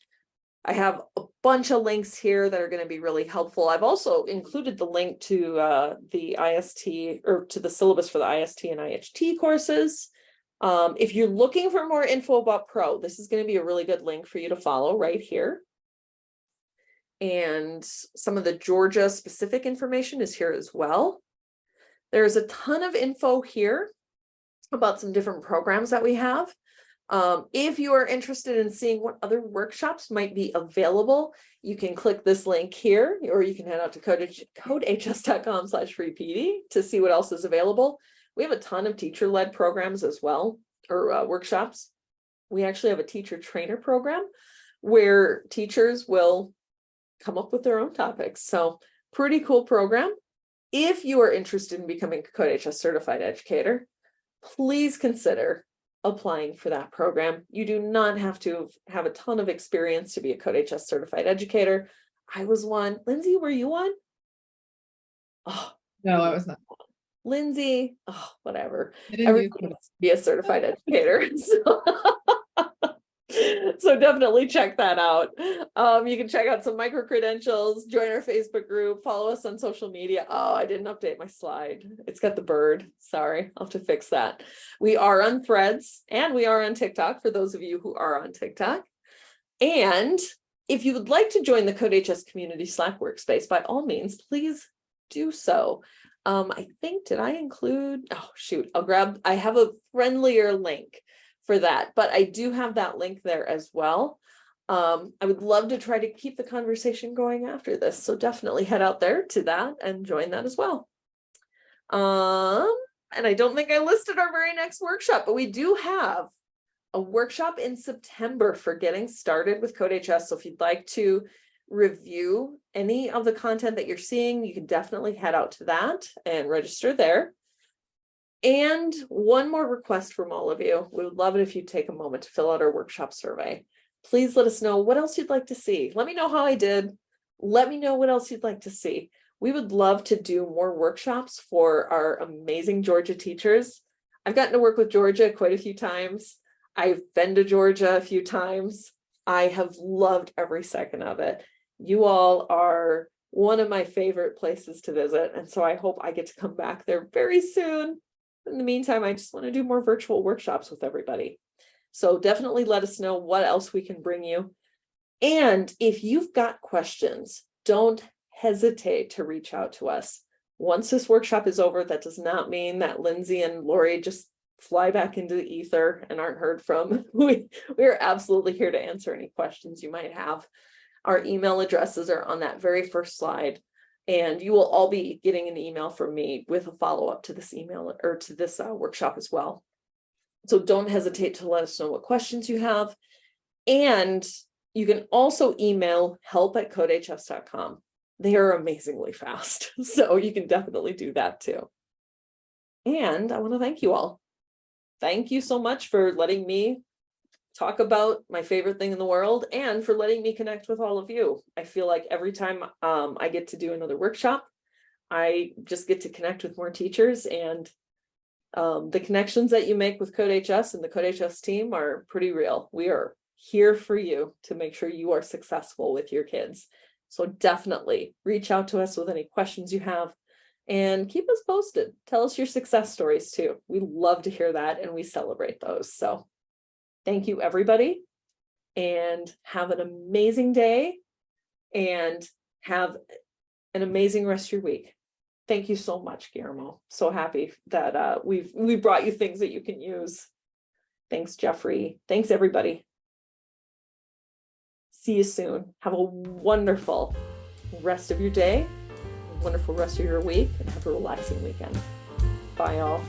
I have a bunch of links here that are going to be really helpful. I've also included the link to the IST, or to the syllabus for the IST and IHT courses. If you're looking for more info about Pro, this is going to be a really good link for you to follow right here. And some of the Georgia specific information is here as well. There's a ton of info here about some different programs that we have. If you are interested in seeing what other workshops might be available, you can click this link here, or you can head out to codehs.com/freepd to see what else is available. We have a ton of teacher-led programs as well, or workshops. We actually have a teacher trainer program where teachers will come up with their own topics. So pretty cool program. If you are interested in becoming a CodeHS certified educator, please consider applying for that program. You do not have to have a ton of experience to be a CodeHS certified educator. I was one. Lindsay, were you one? Oh, No, I was not. Lindsay, oh, whatever. I didn't use Everybody wants to be a certified educator. So definitely check that out. You can check out some micro credentials, join our Facebook group, follow us on social media. Oh, I didn't update my slide. It's got the bird. Sorry, I'll have to fix that. We are on Threads and we are on TikTok for those of you who are on TikTok. And if you would like to join the CodeHS community Slack workspace, by all means, please do so. I think, did I include, oh shoot, I have a friendlier link for that, but I do have that link there as well. I would love to try to keep the conversation going after this, so definitely head out there to that and join that as well. And I don't think I listed our very next workshop, but we do have a workshop in September for getting started with CodeHS. So if you'd like to review any of the content that you're seeing, you can definitely head out to that and register there. And one more request from all of you. We would love it if you'd take a moment to fill out our workshop survey. Please let us know what else you'd like to see. Let me know how I did. Let me know what else you'd like to see. We would love to do more workshops for our amazing Georgia teachers. I've gotten to work with Georgia quite a few times. I've been to Georgia a few times. I have loved every second of it. You all are one of my favorite places to visit. And so I hope I get to come back there very soon. In the meantime, I just want to do more virtual workshops with everybody. So definitely let us know what else we can bring you. And if you've got questions, don't hesitate to reach out to us. Once this workshop is over, that does not mean that Lindsay and Lori just fly back into the ether and aren't heard from. We are absolutely here to answer any questions you might have. Our email addresses are on that very first slide. And you will all be getting an email from me with a follow-up to this email or to this workshop as well. So don't hesitate to let us know what questions you have. And you can also email help@codehs.com. They are amazingly fast. So you can definitely do that too. And I want to thank you all. Thank you so much for letting me talk about my favorite thing in the world and for letting me connect with all of you. I feel like every time I get to do another workshop, I just get to connect with more teachers, and the connections that you make with CodeHS and the CodeHS team are pretty real. We are here for you to make sure you are successful with your kids. So definitely reach out to us with any questions you have and keep us posted. Tell us your success stories too. We love to hear that and we celebrate those. So thank you, everybody, and have an amazing day and have an amazing rest of your week. Thank you so much, Guillermo. So happy that we brought you things that you can use. Thanks, Jeffrey. Thanks, everybody. See you soon. Have a wonderful rest of your day, a wonderful rest of your week, and have a relaxing weekend. Bye, all.